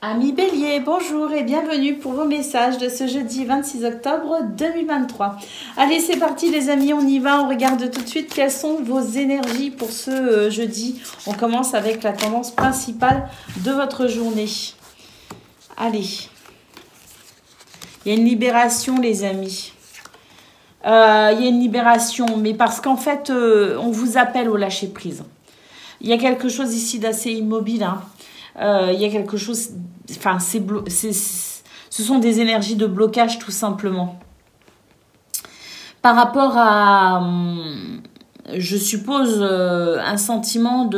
Amis Bélier, bonjour et bienvenue pour vos messages de ce jeudi 26 octobre 2023. Allez, c'est parti les amis, on y va, on regarde tout de suite quelles sont vos énergies pour ce jeudi. On commence avec la tendance principale de votre journée. Allez, il y a une libération les amis. Il y a une libération, mais parce qu'en fait, on vous appelle au lâcher-prise. Il y a quelque chose ici d'assez immobile, hein. Il y a quelque chose, enfin, ce sont des énergies de blocage tout simplement. Par rapport à, je suppose, un sentiment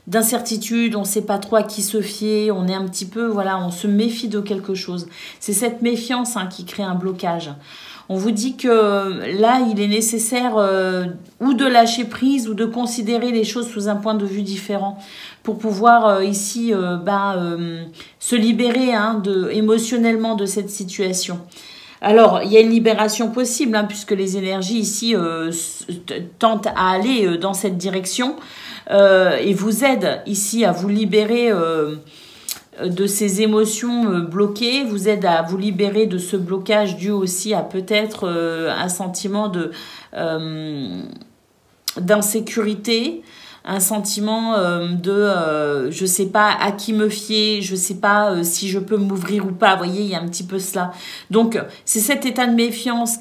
d'incertitude, on ne sait pas trop à qui se fier, on est un petit peu, voilà, on se méfie de quelque chose. C'est cette méfiance qui crée un blocage. On vous dit que là, il est nécessaire ou de lâcher prise ou de considérer les choses sous un point de vue différent pour pouvoir ici se libérer émotionnellement de cette situation. Alors, il y a une libération possible puisque les énergies ici tentent à aller dans cette direction et vous aident ici à vous libérer de ces émotions bloquées, vous aide à vous libérer de ce blocage dû aussi à peut-être un sentiment d'insécurité, un sentiment je sais pas à qui me fier, je sais pas si je peux m'ouvrir ou pas, vous voyez, il y a un petit peu cela. Donc, c'est cet état de méfiance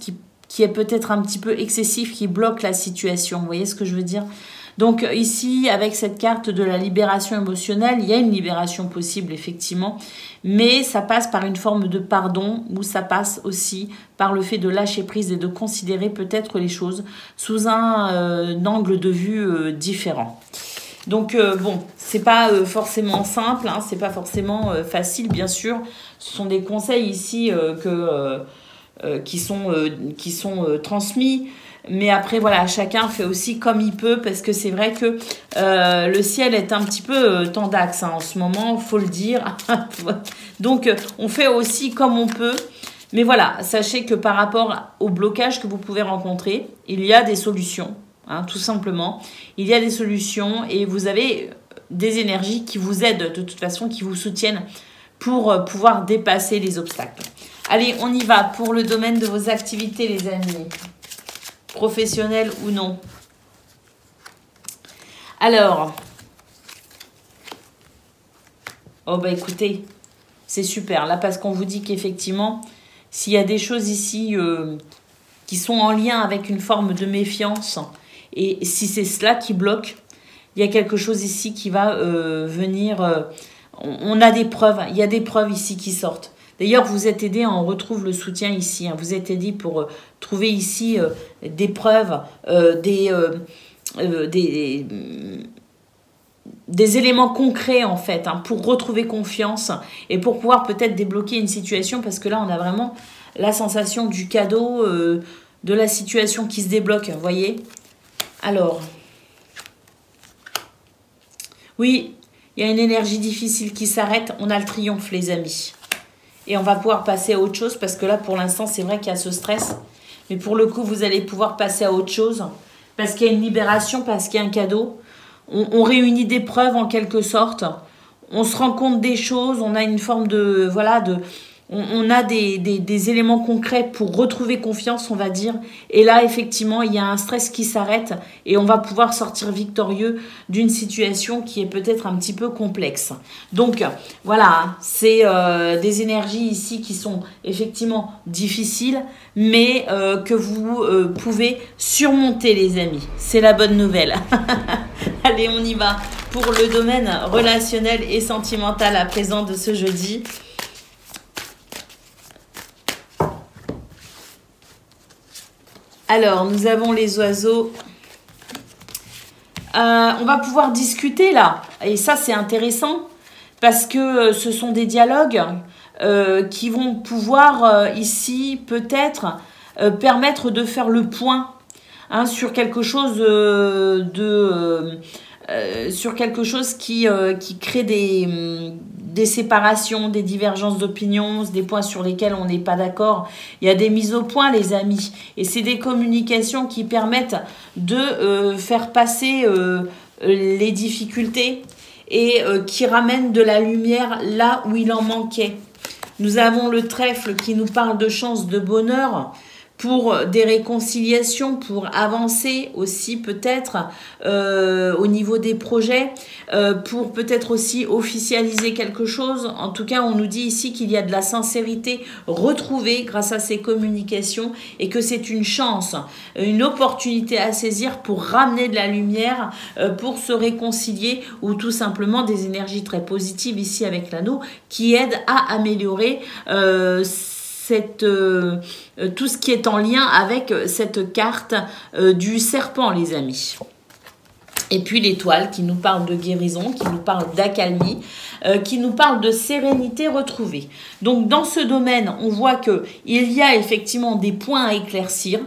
qui est peut-être un petit peu excessif, qui bloque la situation, vous voyez ce que je veux dire ? Donc ici, avec cette carte de la libération émotionnelle, il y a une libération possible, effectivement, mais ça passe par une forme de pardon ou ça passe aussi par le fait de lâcher prise et de considérer peut-être les choses sous un angle de vue différent. Donc bon, c'est pas forcément simple, c'est pas forcément facile, bien sûr. Ce sont des conseils ici qui sont transmis. Mais après, voilà, chacun fait aussi comme il peut parce que c'est vrai que le ciel est un petit peu tendax en ce moment, faut le dire. Donc, on fait aussi comme on peut. Mais voilà, sachez que par rapport au blocage que vous pouvez rencontrer, il y a des solutions, tout simplement. Il y a des solutions et vous avez des énergies qui vous aident de toute façon, qui vous soutiennent pour pouvoir dépasser les obstacles. Allez, on y va pour le domaine de vos activités, les amis. Professionnel ou non. Alors, oh bah écoutez, c'est super là parce qu'on vous dit qu'effectivement, s'il y a des choses ici qui sont en lien avec une forme de méfiance et si c'est cela qui bloque, il y a quelque chose ici qui va venir. On a des preuves, il y a des preuves ici qui sortent. D'ailleurs, vous êtes aidé, on retrouve le soutien ici. Vous êtes aidé pour trouver ici des preuves, des éléments concrets en fait, pour retrouver confiance et pour pouvoir peut-être débloquer une situation parce que là, on a vraiment la sensation du cadeau, de la situation qui se débloque, vous voyez. Alors, oui, il y a une énergie difficile qui s'arrête. On a le triomphe, les amis. Et on va pouvoir passer à autre chose parce que là, pour l'instant, c'est vrai qu'il y a ce stress. Mais pour le coup, vous allez pouvoir passer à autre chose parce qu'il y a une libération, parce qu'il y a un cadeau. On réunit des preuves en quelque sorte. On se rend compte des choses. On a une forme de... Voilà, on a des éléments concrets pour retrouver confiance, on va dire. Et là, effectivement, il y a un stress qui s'arrête et on va pouvoir sortir victorieux d'une situation qui est peut-être un petit peu complexe. Donc, voilà, c'est des énergies ici qui sont effectivement difficiles, mais que vous pouvez surmonter, les amis. C'est la bonne nouvelle. Allez, on y va pour le domaine relationnel et sentimental à présent de ce jeudi. Alors, nous avons les oiseaux. On va pouvoir discuter là. Et ça, c'est intéressant parce que ce sont des dialogues qui vont pouvoir ici peut-être permettre de faire le point sur quelque chose sur quelque chose qui crée des séparations, des divergences d'opinions, des points sur lesquels on n'est pas d'accord. Il y a des mises au point, les amis. Et c'est des communications qui permettent de faire passer les difficultés et qui ramène de la lumière là où il en manquait. Nous avons le trèfle qui nous parle de chance, de bonheur, pour des réconciliations, pour avancer aussi peut-être au niveau des projets, pour peut-être aussi officialiser quelque chose. En tout cas, on nous dit ici qu'il y a de la sincérité retrouvée grâce à ces communications et que c'est une chance, une opportunité à saisir pour ramener de la lumière, pour se réconcilier ou tout simplement des énergies très positives ici avec l'anneau qui aident à améliorer tout ce qui est en lien avec cette carte du serpent, les amis. Et puis l'étoile qui nous parle de guérison, qui nous parle d'accalmie, qui nous parle de sérénité retrouvée. Donc dans ce domaine, on voit qu'il y a effectivement des points à éclaircir.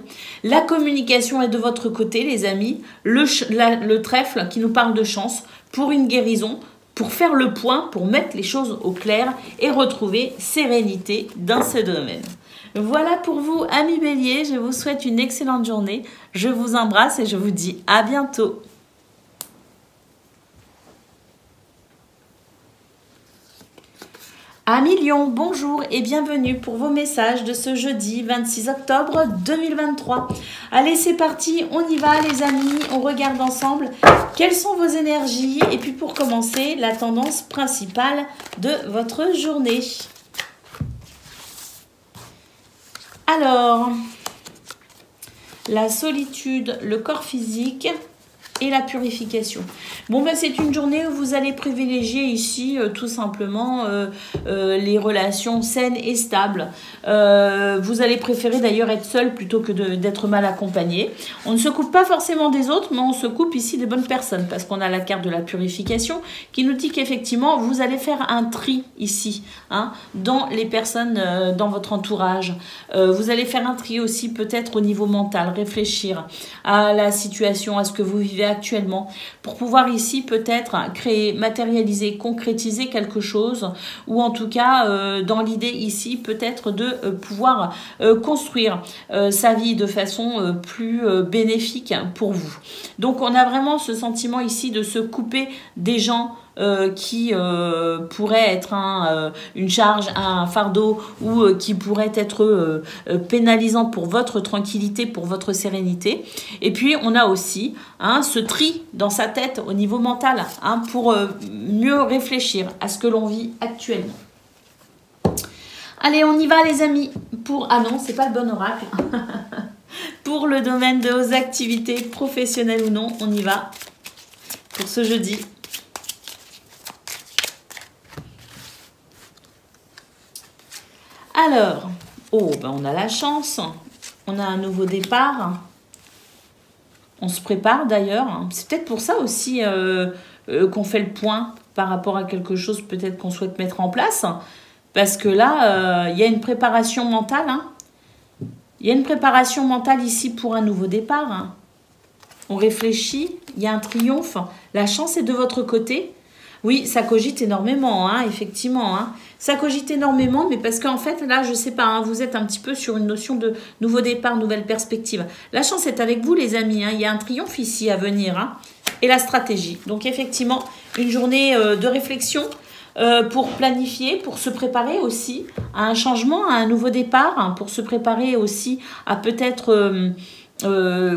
La communication est de votre côté, les amis. Le trèfle qui nous parle de chance pour une guérison, pour faire le point, pour mettre les choses au clair et retrouver sérénité dans ce domaine. Voilà pour vous, amis Bélier. Je vous souhaite une excellente journée. Je vous embrasse et je vous dis à bientôt. Amis Lion, bonjour et bienvenue pour vos messages de ce jeudi 26 octobre 2023. Allez, c'est parti, on y va les amis, on regarde ensemble quelles sont vos énergies et puis pour commencer, la tendance principale de votre journée. Alors, la solitude, le corps physique et la purification. Bon, ben, c'est une journée où vous allez privilégier ici tout simplement les relations saines et stables. Vous allez préférer d'ailleurs être seul plutôt que d'être mal accompagné. On ne se coupe pas forcément des autres, mais on se coupe ici des bonnes personnes parce qu'on a la carte de la purification qui nous dit qu'effectivement, vous allez faire un tri ici hein, dans les personnes dans votre entourage. Vous allez faire un tri aussi peut-être au niveau mental, réfléchir à la situation, à ce que vous vivez actuellement pour pouvoir ici peut-être créer, matérialiser, concrétiser quelque chose ou en tout cas dans l'idée ici peut-être de pouvoir construire sa vie de façon plus bénéfique pour vous. Donc on a vraiment ce sentiment ici de se couper des gens qui pourrait être une charge, un fardeau ou qui pourrait être pénalisant pour votre tranquillité, pour votre sérénité. Et puis, on a aussi ce tri dans sa tête au niveau mental pour mieux réfléchir à ce que l'on vit actuellement. Allez, on y va les amis pour... Ah non, c'est pas le bon oracle. Pour le domaine de vos activités professionnelles ou non, on y va pour ce jeudi. Alors, on a la chance, on a un nouveau départ, on se prépare d'ailleurs. C'est peut-être pour ça aussi qu'on fait le point par rapport à quelque chose peut-être qu'on souhaite mettre en place. Parce que là, il y a une préparation mentale. Il y a une préparation mentale ici pour un nouveau départ. On réfléchit, il y a un triomphe. La chance est de votre côté. Oui, ça cogite énormément, effectivement. Ça cogite énormément, mais parce qu'en fait, là, je sais pas, vous êtes un petit peu sur une notion de nouveau départ, nouvelle perspective. La chance est avec vous, les amis. Il y a un triomphe ici à venir. Et la stratégie. Donc, effectivement, une journée de réflexion pour planifier, pour se préparer aussi à un changement, à un nouveau départ, pour se préparer aussi à peut-être...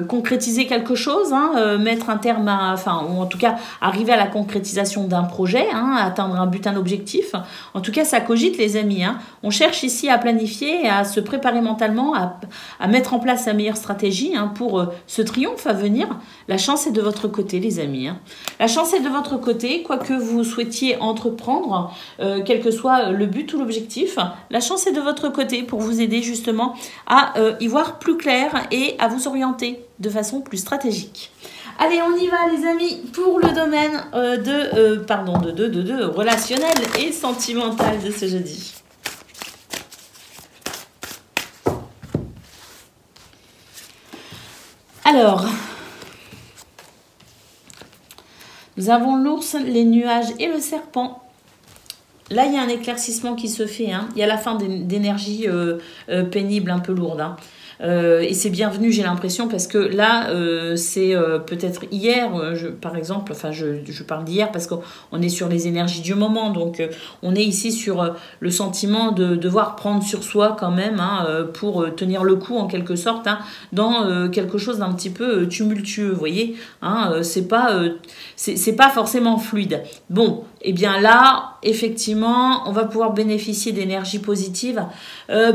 concrétiser quelque chose, mettre un terme à, ou en tout cas arriver à la concrétisation d'un projet, atteindre un but, un objectif. En tout cas, ça cogite les amis. On cherche ici à planifier, à se préparer mentalement, à mettre en place la meilleure stratégie pour ce triomphe à venir. La chance est de votre côté les amis. La chance est de votre côté, quoi que vous souhaitiez entreprendre, quel que soit le but ou l'objectif. La chance est de votre côté pour vous aider justement à y voir plus clair et à vous orienter de façon plus stratégique. Allez, on y va les amis pour le domaine de relationnel et sentimental de ce jeudi. Alors, nous avons l'ours, les nuages et le serpent. Là, il y a un éclaircissement qui se fait. Il y a la fin d'énergie pénible, un peu lourde. Et c'est bienvenu, j'ai l'impression, parce que là, c'est peut-être hier, par exemple, enfin je parle d'hier parce qu'on est sur les énergies du moment, donc on est ici sur le sentiment de devoir prendre sur soi quand même, hein, pour tenir le coup en quelque sorte, hein, dans quelque chose d'un petit peu tumultueux, vous voyez, hein, c'est pas forcément fluide. Bon, et bien là, effectivement, on va pouvoir bénéficier d'énergie positive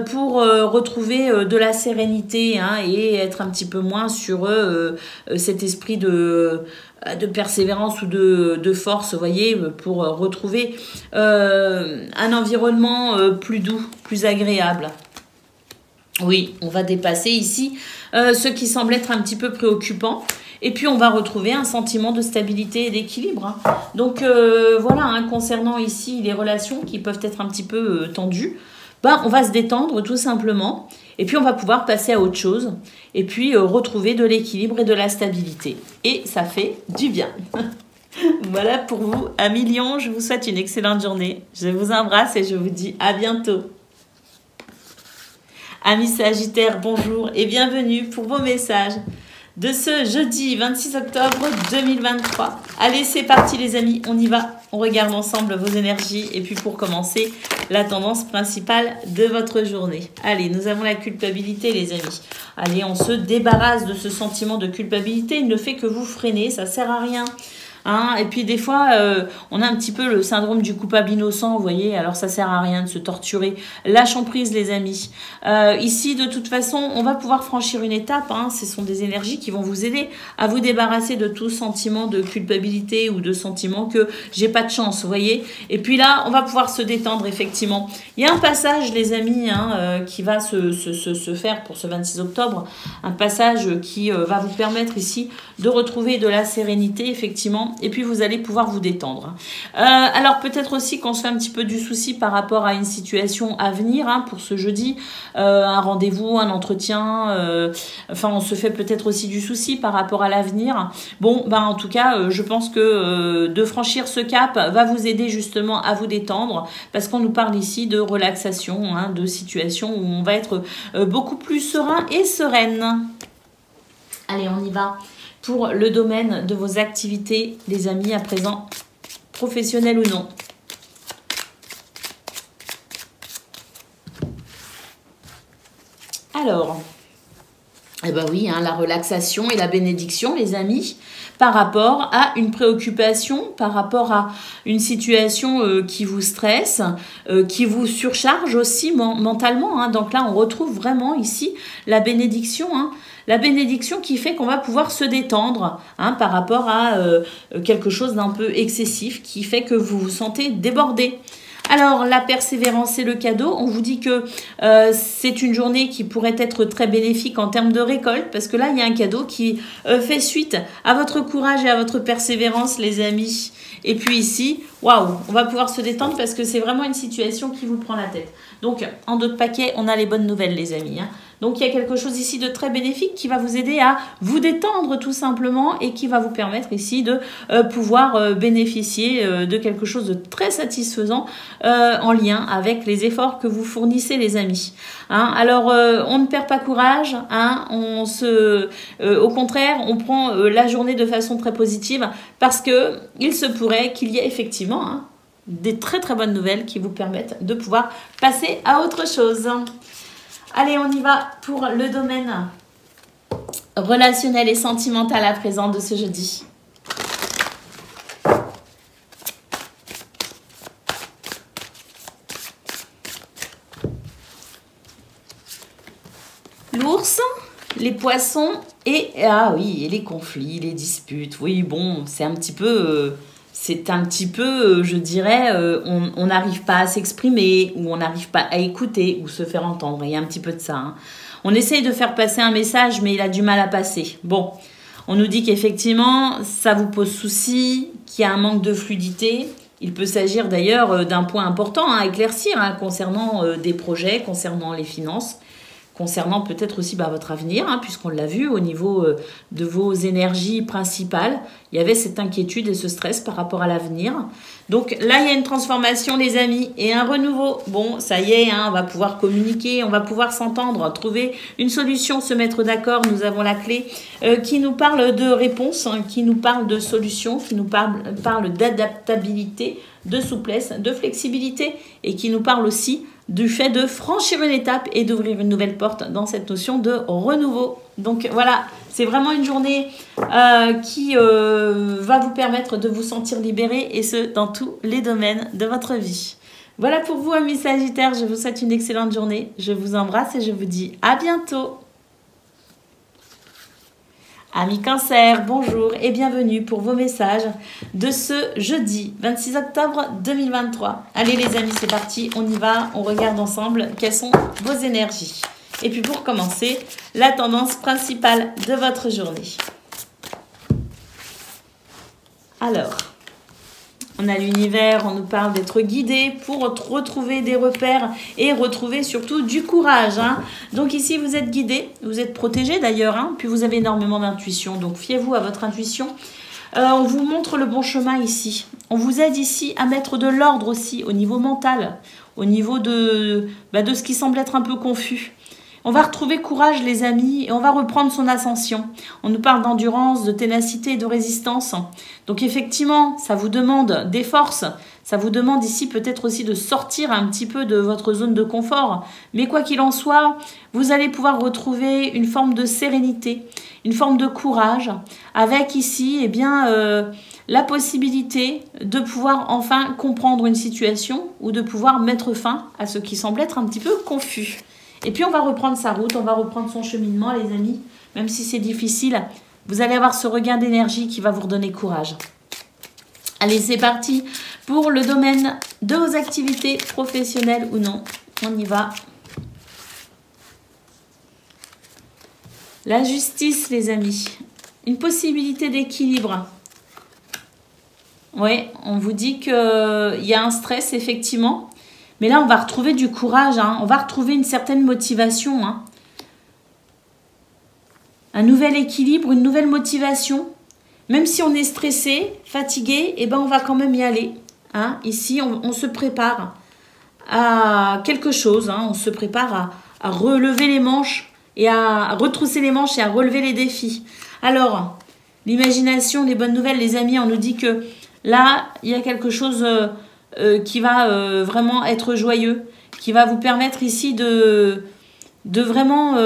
pour retrouver de la sérénité, hein, et être un petit peu moins sur cet esprit de persévérance ou de force, vous voyez, pour retrouver un environnement plus doux, plus agréable. Oui, on va dépasser ici ce qui semble être un petit peu préoccupant. Et puis, on va retrouver un sentiment de stabilité et d'équilibre, hein. Donc, voilà, hein, concernant ici les relations qui peuvent être un petit peu tendues, ben, on va se détendre tout simplement. Et puis, on va pouvoir passer à autre chose. Et puis, retrouver de l'équilibre et de la stabilité. Et ça fait du bien. Voilà pour vous, amis Lion. Je vous souhaite une excellente journée. Je vous embrasse et je vous dis à bientôt. Amis Sagittaires, bonjour et bienvenue pour vos messages de ce jeudi 26 octobre 2023. Allez, c'est parti les amis, on y va. On regarde ensemble vos énergies et puis pour commencer, la tendance principale de votre journée. Allez, nous avons la culpabilité les amis. Allez, on se débarrasse de ce sentiment de culpabilité. Il ne fait que vous freiner, ça sert à rien. Hein, et puis des fois, on a un petit peu le syndrome du coupable innocent, vous voyez, alors ça sert à rien de se torturer. Lâchons prise les amis. Ici, de toute façon, on va pouvoir franchir une étape, hein. Ce sont des énergies qui vont vous aider à vous débarrasser de tout sentiment de culpabilité ou de sentiment que j'ai pas de chance, vous voyez. Et puis là, on va pouvoir se détendre effectivement. Il y a un passage les amis, hein, qui va se faire pour ce 26 octobre, un passage qui va vous permettre ici de retrouver de la sérénité effectivement. Et puis vous allez pouvoir vous détendre. Alors peut-être aussi qu'on se fait un petit peu du souci par rapport à une situation à venir, hein, pour ce jeudi, un rendez-vous, un entretien, enfin on se fait peut-être aussi du souci par rapport à l'avenir. Bon, ben en tout cas, je pense que de franchir ce cap va vous aider justement à vous détendre parce qu'on nous parle ici de relaxation, hein, de situation où on va être beaucoup plus serein et sereine. Allez, on y va. Pour le domaine de vos activités, les amis, à présent, professionnelles ou non. Alors, eh ben oui, hein, la relaxation et la bénédiction, les amis, par rapport à une préoccupation, par rapport à une situation qui vous stresse, qui vous surcharge aussi mentalement, hein. Donc là, on retrouve vraiment ici la bénédiction, hein. La bénédiction qui fait qu'on va pouvoir se détendre, hein, par rapport à quelque chose d'un peu excessif qui fait que vous vous sentez débordé. Alors, la persévérance et le cadeau, on vous dit que c'est une journée qui pourrait être très bénéfique en termes de récolte, parce que là, il y a un cadeau qui fait suite à votre courage et à votre persévérance, les amis. Et puis ici, waouh, on va pouvoir se détendre parce que c'est vraiment une situation qui vous prend la tête. Donc, en d'autres paquets, on a les bonnes nouvelles, les amis, hein. Donc, il y a quelque chose ici de très bénéfique qui va vous aider à vous détendre tout simplement et qui va vous permettre ici de pouvoir bénéficier de quelque chose de très satisfaisant en lien avec les efforts que vous fournissez, les amis. Hein, alors, on ne perd pas courage, hein, au contraire, on prend la journée de façon très positive parce que il se pourrait qu'il y ait effectivement, hein, des très très bonnes nouvelles qui vous permettent de pouvoir passer à autre chose. Allez, on y va pour le domaine relationnel et sentimental à présent de ce jeudi. L'ours, les poissons et, ah oui, et les conflits, les disputes. Oui, bon, c'est un petit peu... je dirais, on n'arrive pas à s'exprimer, ou on n'arrive pas à écouter, ou se faire entendre. Il y a un petit peu de ça, hein. On essaye de faire passer un message, mais il a du mal à passer. Bon, on nous dit qu'effectivement, ça vous pose souci, qu'il y a un manque de fluidité. Il peut s'agir d'ailleurs d'un point important à éclaircir, hein, concernant des projets, concernant les finances, concernant peut-être aussi votre avenir, hein, puisqu'on l'a vu au niveau de vos énergies principales. Il y avait cette inquiétude et ce stress par rapport à l'avenir. Donc là, il y a une transformation, les amis, et un renouveau. Bon, ça y est, hein, on va pouvoir communiquer, on va pouvoir s'entendre, trouver une solution, se mettre d'accord. Nous avons la clé qui nous parle de réponse, hein, qui nous parle de solution, qui nous parle d'adaptabilité, de souplesse, de flexibilité, et qui nous parle aussi du fait de franchir une étape et d'ouvrir une nouvelle porte dans cette notion de renouveau. Donc voilà, c'est vraiment une journée qui va vous permettre de vous sentir libéré, et ce, dans tous les domaines de votre vie. Voilà pour vous, amis Sagittaires, je vous souhaite une excellente journée. Je vous embrasse et je vous dis à bientôt. Amis Cancer, bonjour et bienvenue pour vos messages de ce jeudi 26 octobre 2023. Allez les amis, c'est parti, on y va, on regarde ensemble quelles sont vos énergies. Et puis pour commencer, la tendance principale de votre journée. Alors, on a l'univers, on nous parle d'être guidé pour retrouver des repères et retrouver surtout du courage. Hein. Donc ici, vous êtes guidé, vous êtes protégé d'ailleurs, hein, puis vous avez énormément d'intuition. Donc fiez-vous à votre intuition. On vous montre le bon chemin ici. On vous aide ici à mettre de l'ordre aussi au niveau mental, au niveau de ce qui semble être un peu confus. On va retrouver courage, les amis, et on va reprendre son ascension. On nous parle d'endurance, de ténacité et de résistance. Donc effectivement, ça vous demande des forces. Ça vous demande ici peut-être aussi de sortir un petit peu de votre zone de confort. Mais quoi qu'il en soit, vous allez pouvoir retrouver une forme de sérénité, une forme de courage, avec ici, eh bien, la possibilité de pouvoir enfin comprendre une situation ou de pouvoir mettre fin à ce qui semble être un petit peu confus. Et puis, on va reprendre sa route, on va reprendre son cheminement, les amis. Même si c'est difficile, vous allez avoir ce regain d'énergie qui va vous redonner courage. Allez, c'est parti pour le domaine de vos activités professionnelles ou non. On y va. La justice, les amis. Une possibilité d'équilibre. Oui, on vous dit qu'il y a un stress, effectivement. Mais là, on va retrouver du courage, hein. On va retrouver une certaine motivation. Hein. Un nouvel équilibre, une nouvelle motivation. Même si on est stressé, fatigué, eh ben on va quand même y aller. Hein. Ici, on se prépare à quelque chose. Hein. On se prépare à relever les manches et à retrousser les manches et à relever les défis. Alors, l'imagination, les bonnes nouvelles, les amis, on nous dit que là, il y a quelque chose... qui va vraiment être joyeux, qui va vous permettre ici de vraiment...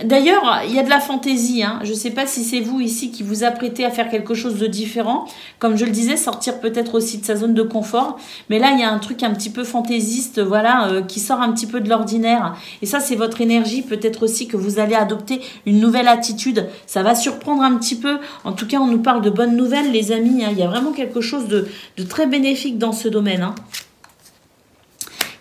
D'ailleurs, il y a de la fantaisie. Hein. Je ne sais pas si c'est vous ici qui vous apprêtez à faire quelque chose de différent. Comme je le disais, sortir peut-être aussi de sa zone de confort. Mais là, il y a un truc un petit peu fantaisiste, voilà, qui sort un petit peu de l'ordinaire. Et ça, c'est votre énergie. Peut-être aussi que vous allez adopter une nouvelle attitude. Ça va surprendre un petit peu. En tout cas, on nous parle de bonnes nouvelles, les amis. Hein. Il y a vraiment quelque chose de très bénéfique dans ce domaine. Hein,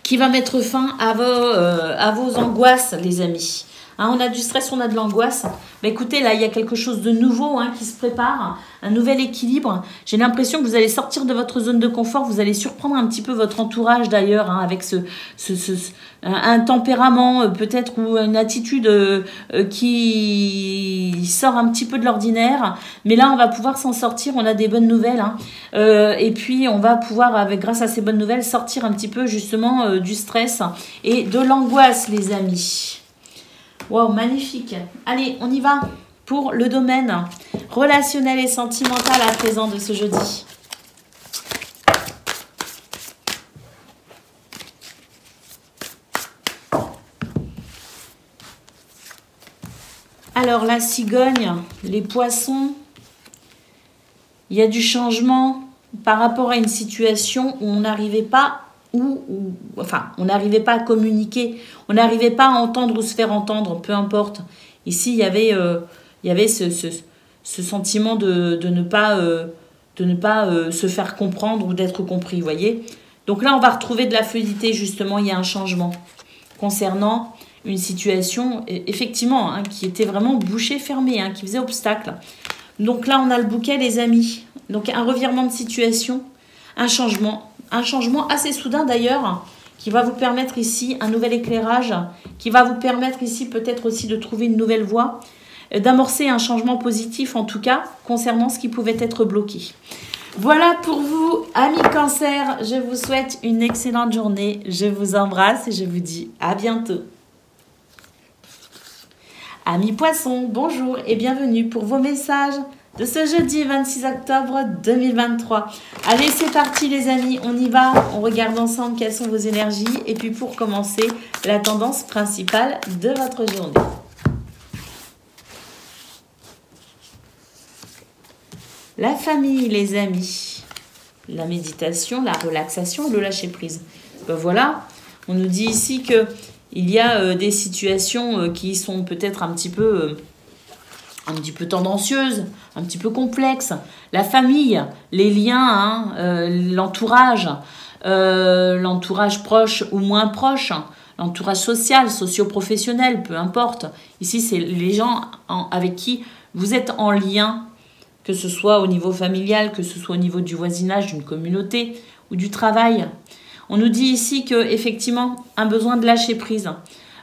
qui va mettre fin à vos angoisses, les amis. Hein, on a du stress, on a de l'angoisse. Mais écoutez, là, il y a quelque chose de nouveau hein, qui se prépare, un nouvel équilibre. J'ai l'impression que vous allez sortir de votre zone de confort, vous allez surprendre un petit peu votre entourage d'ailleurs, hein, avec un tempérament peut-être ou une attitude qui sort un petit peu de l'ordinaire. Mais là, on va pouvoir s'en sortir, on a des bonnes nouvelles. Hein. Et puis, on va pouvoir, grâce à ces bonnes nouvelles, sortir un petit peu justement du stress et de l'angoisse, les amis. Wow, magnifique. Allez, on y va pour le domaine relationnel et sentimental à présent de ce jeudi. Alors, la cigogne, les poissons, il y a du changement par rapport à une situation où on n'arrivait pas on n'arrivait pas à communiquer, on n'arrivait pas à entendre ou se faire entendre, peu importe. Ici, il y avait ce sentiment de ne pas se faire comprendre ou d'être compris, vous voyez. Donc là, on va retrouver de la fluidité, justement, il y a un changement concernant une situation, effectivement, hein, qui était vraiment bouchée, fermée, hein, qui faisait obstacle. Donc là, on a le bouquet, les amis. Donc un revirement de situation, un changement assez soudain d'ailleurs, qui va vous permettre ici un nouvel éclairage, qui va vous permettre ici peut-être aussi de trouver une nouvelle voie, d'amorcer un changement positif en tout cas, concernant ce qui pouvait être bloqué. Voilà pour vous, amis Cancer. Je vous souhaite une excellente journée. Je vous embrasse et je vous dis à bientôt. Amis Poissons, bonjour et bienvenue pour vos messages de ce jeudi 26 octobre 2023. Allez, c'est parti les amis, on y va. On regarde ensemble quelles sont vos énergies. Et puis pour commencer, la tendance principale de votre journée. La famille, les amis, la méditation, la relaxation, le lâcher prise. Ben voilà, on nous dit ici que il y a des situations qui sont peut-être un petit peu tendancieuses, un petit peu complexes. La famille, les liens, l'entourage, l'entourage proche ou moins proche, l'entourage social, socio-professionnel, peu importe. Ici, c'est les gens avec qui vous êtes en lien, que ce soit au niveau familial, que ce soit au niveau du voisinage, d'une communauté ou du travail. On nous dit ici qu'effectivement, un besoin de lâcher prise,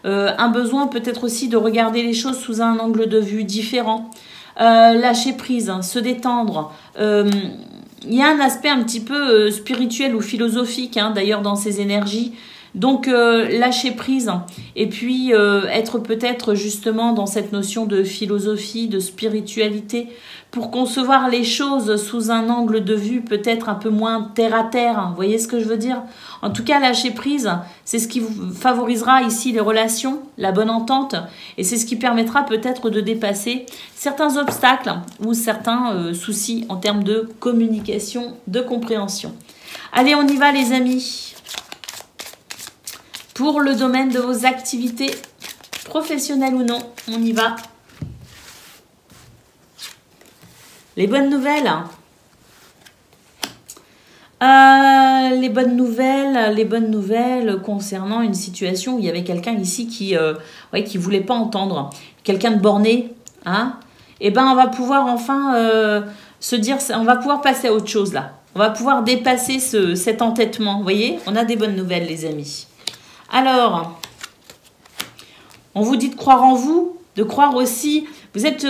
un besoin peut-être aussi de regarder les choses sous un angle de vue différent, lâcher prise, se détendre. Il y a un aspect un petit peu spirituel ou philosophique d'ailleurs dans ces énergies. Donc lâcher prise et puis être peut-être justement dans cette notion de philosophie, de spiritualité pour concevoir les choses sous un angle de vue peut-être un peu moins terre à terre. Vous voyez ce que je veux dire? En tout cas, lâcher prise, c'est ce qui vous favorisera ici les relations, la bonne entente et c'est ce qui permettra peut-être de dépasser certains obstacles ou certains soucis en termes de communication, de compréhension. Allez, on y va les amis. Pour le domaine de vos activités professionnelles ou non, on y va. Les bonnes nouvelles. Les bonnes nouvelles concernant une situation où il y avait quelqu'un ici qui voulait pas entendre. Quelqu'un de borné. Et ben on va pouvoir enfin se dire, on va pouvoir passer à autre chose là. On va pouvoir dépasser cet entêtement. Vous voyez, on a des bonnes nouvelles les amis. Alors, on vous dit de croire en vous, de croire aussi, vous êtes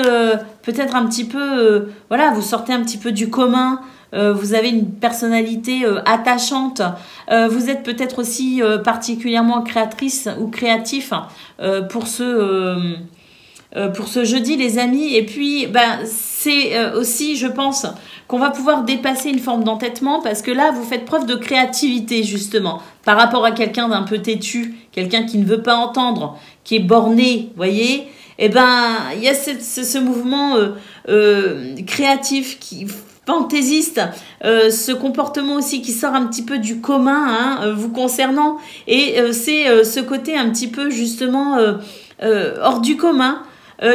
peut-être un petit peu, vous sortez un petit peu du commun, vous avez une personnalité attachante, vous êtes peut-être aussi particulièrement créatrice ou créatif pour ce jeudi les amis. Et puis, c'est aussi, je pense, qu'on va pouvoir dépasser une forme d'entêtement parce que là, vous faites preuve de créativité, justement, par rapport à quelqu'un d'un peu têtu, quelqu'un qui ne veut pas entendre, qui est borné, vous voyez. Eh ben, il y a ce mouvement créatif, fantaisiste, ce comportement aussi qui sort un petit peu du commun, vous concernant. Et c'est ce côté un petit peu, justement, hors du commun,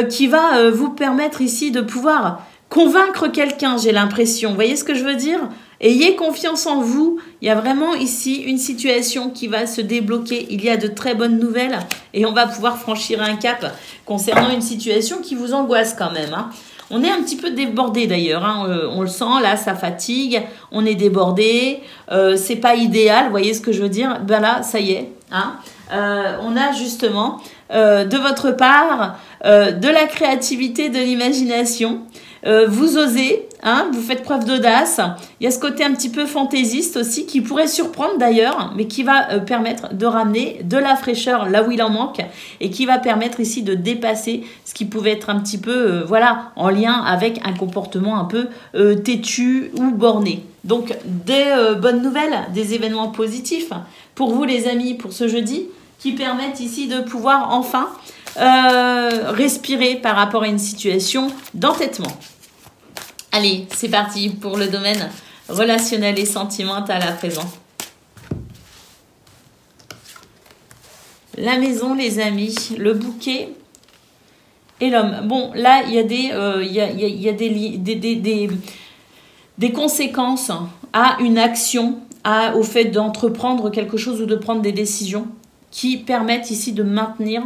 qui va vous permettre ici de pouvoir convaincre quelqu'un, j'ai l'impression. Vous voyez ce que je veux dire? Ayez confiance en vous. Il y a vraiment ici une situation qui va se débloquer. Il y a de très bonnes nouvelles et on va pouvoir franchir un cap concernant une situation qui vous angoisse quand même. On est un petit peu débordé d'ailleurs. On le sent, là, ça fatigue. On est débordé. C'est pas idéal. Vous voyez ce que je veux dire? Ben là, ça y est. On a justement de votre part de la créativité, de l'imagination. Vous osez, vous faites preuve d'audace. Il y a ce côté un petit peu fantaisiste aussi qui pourrait surprendre d'ailleurs, mais qui va permettre de ramener de la fraîcheur là où il en manque et qui va permettre ici de dépasser ce qui pouvait être un petit peu en lien avec un comportement un peu têtu ou borné. Donc des bonnes nouvelles, des événements positifs pour vous les amis pour ce jeudi qui permettent ici de pouvoir enfin respirer par rapport à une situation d'entêtement. Allez, c'est parti pour le domaine relationnel et sentimental à présent. La maison, les amis, le bouquet et l'homme. Bon, là, il y a des conséquences à une action, au fait d'entreprendre quelque chose ou de prendre des décisions qui permettent ici de maintenir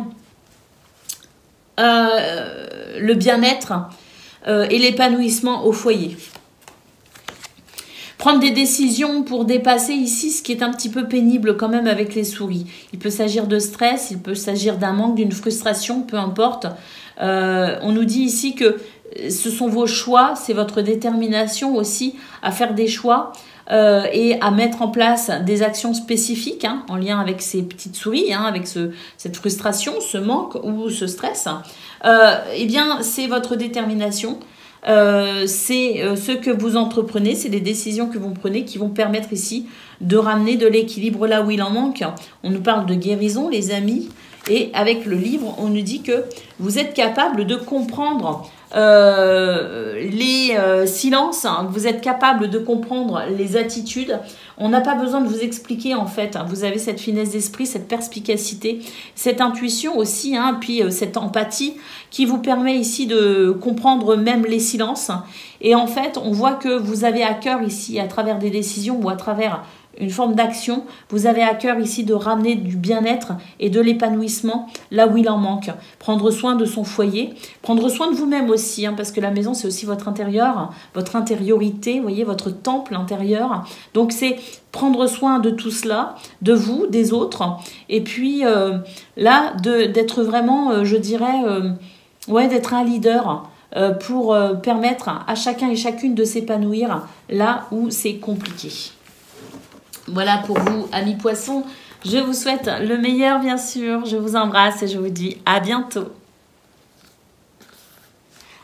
le bien-être et l'épanouissement au foyer. Prendre des décisions pour dépasser ici ce qui est un petit peu pénible quand même avec les souris. Il peut s'agir de stress, il peut s'agir d'un manque, d'une frustration, peu importe. On nous dit ici que ce sont vos choix, c'est votre détermination aussi à faire des choix et à mettre en place des actions spécifiques hein, en lien avec ces petites souris, hein, avec cette frustration, ce manque ou ce stress. Eh bien, c'est votre détermination. C'est ce que vous entreprenez, c'est les décisions que vous prenez qui vont permettre ici de ramener de l'équilibre là où il en manque. On nous parle de guérison, les amis, et avec le livre, on nous dit que vous êtes capable de comprendre les silences, hein, vous êtes capable de comprendre les attitudes. On n'a pas besoin de vous expliquer en fait. Vous avez cette finesse d'esprit, cette perspicacité, cette intuition aussi, hein, puis cette empathie qui vous permet ici de comprendre même les silences. Et en fait, on voit que vous avez à cœur ici, à travers des décisions ou à travers une forme d'action, vous avez à cœur ici de ramener du bien-être et de l'épanouissement là où il en manque. Prendre soin de son foyer, prendre soin de vous-même aussi, hein, parce que la maison c'est aussi votre intérieur, votre intériorité, vous voyez, votre temple intérieur. Donc c'est prendre soin de tout cela, de vous, des autres, et puis là d'être vraiment, je dirais, ouais, d'être un leader pour permettre à chacun et chacune de s'épanouir là où c'est compliqué. Voilà pour vous, amis poissons. Je vous souhaite le meilleur, bien sûr. Je vous embrasse et je vous dis à bientôt.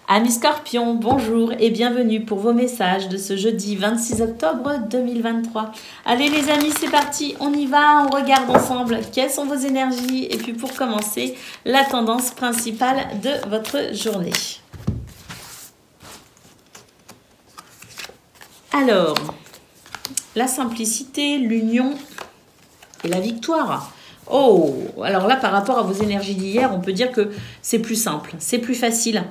Amis scorpions, bonjour et bienvenue pour vos messages de ce jeudi 26 octobre 2023. Allez les amis, c'est parti, on y va, on regarde ensemble quelles sont vos énergies. Et puis pour commencer, la tendance principale de votre journée. Alors... la simplicité, l'union et la victoire. Oh, alors là, par rapport à vos énergies d'hier, on peut dire que c'est plus simple, c'est plus facile,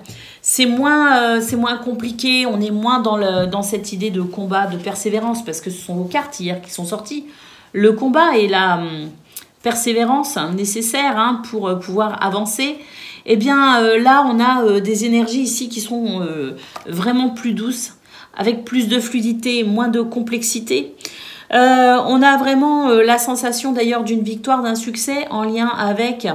c'est moins compliqué, on est moins dans cette idée de combat, de persévérance, parce que ce sont vos cartes hier qui sont sorties. Le combat et la persévérance nécessaire hein, pour pouvoir avancer. Eh bien, là, on a des énergies ici qui sont vraiment plus douces, avec plus de fluidité, moins de complexité. On a vraiment la sensation d'ailleurs d'une victoire, d'un succès en lien avec,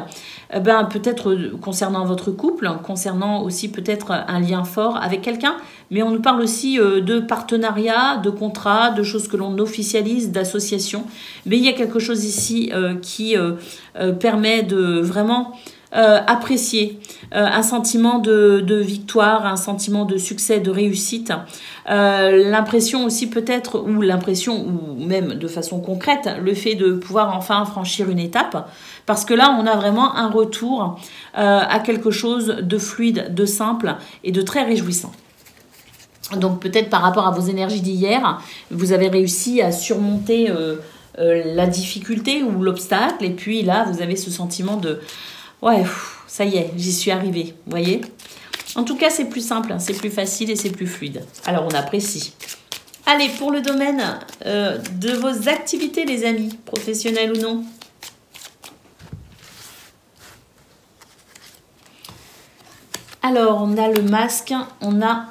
peut-être concernant votre couple, concernant aussi peut-être un lien fort avec quelqu'un, mais on nous parle aussi de partenariat, de contrat, de choses que l'on officialise, d'association. Mais il y a quelque chose ici qui permet de vraiment... apprécier un sentiment de victoire, un sentiment de succès, de réussite, l'impression aussi peut-être, ou même de façon concrète, le fait de pouvoir enfin franchir une étape, parce que là on a vraiment un retour à quelque chose de fluide, de simple et de très réjouissant. Donc peut-être par rapport à vos énergies d'hier, vous avez réussi à surmonter la difficulté ou l'obstacle, et puis là vous avez ce sentiment de ouais, ça y est, j'y suis arrivée, vous voyez. En tout cas, c'est plus simple, c'est plus facile et c'est plus fluide. Alors, on apprécie. Allez, pour le domaine de vos activités, les amis, professionnelles ou non. Alors, on a le masque, on a...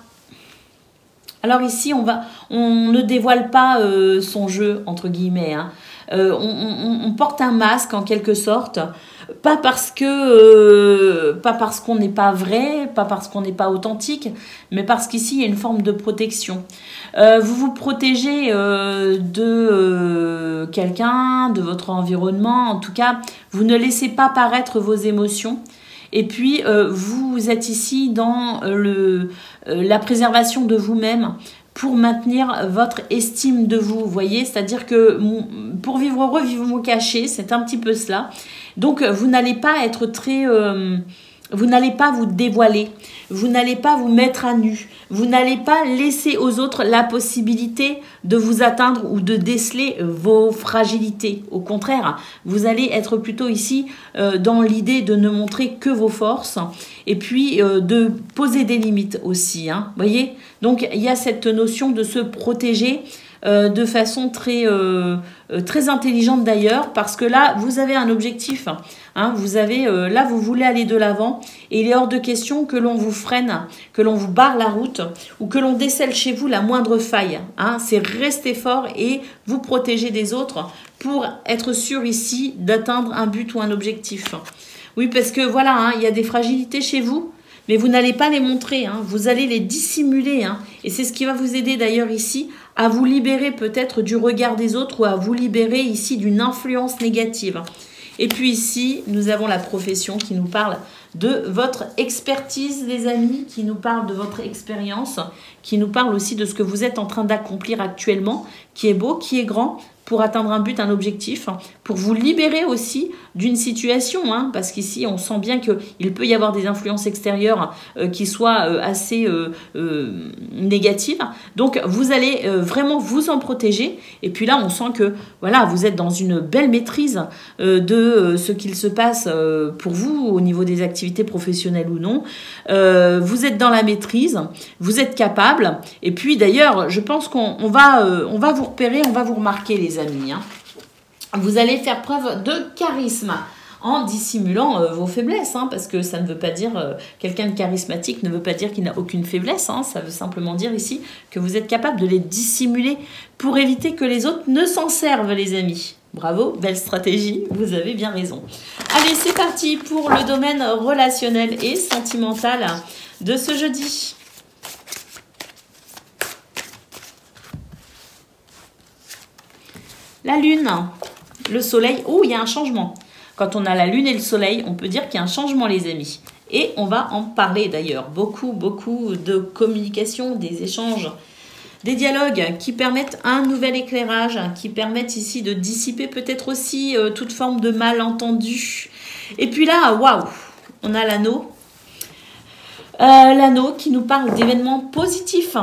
Alors ici, on ne dévoile pas son jeu, entre guillemets. Hein. On porte un masque, en quelque sorte, pas parce qu'on n'est pas vrai, pas parce qu'on n'est pas authentique, mais parce qu'ici, il y a une forme de protection. Vous vous protégez de quelqu'un, de votre environnement. En tout cas, vous ne laissez pas paraître vos émotions. Et puis, vous êtes ici dans la préservation de vous-même pour maintenir votre estime de vous, vous voyez. C'est-à-dire que pour vivre heureux, vivons cachés, c'est un petit peu cela. Donc, vous n'allez pas être très... vous n'allez pas vous dévoiler, vous n'allez pas vous mettre à nu, vous n'allez pas laisser aux autres la possibilité de vous atteindre ou de déceler vos fragilités. Au contraire, vous allez être plutôt ici dans l'idée de ne montrer que vos forces et puis de poser des limites aussi. Hein, voyez. Donc, il y a cette notion de se protéger de façon très intelligente d'ailleurs, parce que là, vous avez un objectif. Hein, vous avez, là, vous voulez aller de l'avant et il est hors de question que l'on vous freine, que l'on vous barre la route ou que l'on décèle chez vous la moindre faille. Hein, c'est rester fort et vous protéger des autres pour être sûr ici d'atteindre un but ou un objectif. Oui, parce que voilà, hein, il y a des fragilités chez vous, mais vous n'allez pas les montrer, hein. Vous allez les dissimuler, hein. Et c'est ce qui va vous aider d'ailleurs ici à vous libérer peut-être du regard des autres ou à vous libérer ici d'une influence négative. Et puis ici, nous avons la profession qui nous parle de votre expertise, les amis, qui nous parle de votre expérience, qui nous parle aussi de ce que vous êtes en train d'accomplir actuellement, qui est beau, qui est grand, pour atteindre un but, un objectif, pour vous libérer aussi d'une situation, hein, parce qu'ici, on sent bien qu'il peut y avoir des influences extérieures qui soient assez négatives. Donc, vous allez vraiment vous en protéger. Et puis là, on sent que voilà, vous êtes dans une belle maîtrise de ce qu'il se passe pour vous au niveau des activités professionnelles ou non. Vous êtes dans la maîtrise, vous êtes capable. Et puis, d'ailleurs, je pense qu'on va vous repérer, on va vous remarquer, les amis, hein. Vous allez faire preuve de charisme en dissimulant vos faiblesses, hein, parce que ça ne veut pas dire quelqu'un de charismatique ne veut pas dire qu'il n'a aucune faiblesse, hein, ça veut simplement dire ici que vous êtes capable de les dissimuler pour éviter que les autres ne s'en servent, les amis. Bravo, belle stratégie, vous avez bien raison. Allez, c'est parti pour le domaine relationnel et sentimental de ce jeudi. La lune, le soleil, oh, il y a un changement. Quand on a la lune et le soleil, on peut dire qu'il y a un changement, les amis. Et on va en parler d'ailleurs. Beaucoup de communication, des échanges, des dialogues qui permettent un nouvel éclairage, qui permettent ici de dissiper peut-être aussi toute forme de malentendu. Et puis là, waouh, on a l'anneau. L'anneau qui nous parle d'événements positifs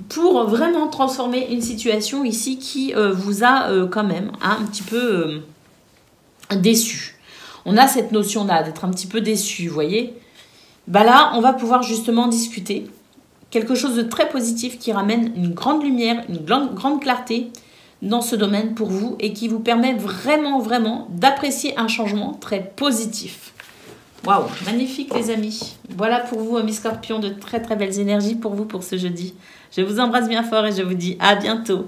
pour vraiment transformer une situation ici qui vous a quand même un petit peu déçu. On a cette notion-là d'être un petit peu déçu, vous voyez. Bah là, on va pouvoir justement discuter quelque chose de très positif qui ramène une grande lumière, une grande clarté dans ce domaine pour vous et qui vous permet vraiment d'apprécier un changement très positif. Waouh, magnifique les amis. Voilà pour vous, amis scorpions, de très belles énergies pour vous pour ce jeudi. Je vous embrasse bien fort et je vous dis à bientôt.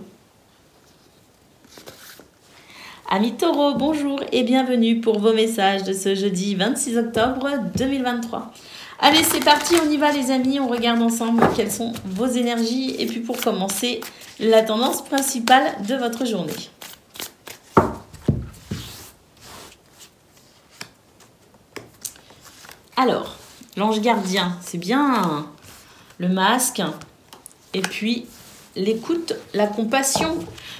Amis taureaux, bonjour et bienvenue pour vos messages de ce jeudi 26 octobre 2023. Allez, c'est parti, on y va les amis, on regarde ensemble quelles sont vos énergies. Et puis pour commencer, la tendance principale de votre journée. Alors, l'ange gardien, c'est bien le masque et puis l'écoute, la compassion.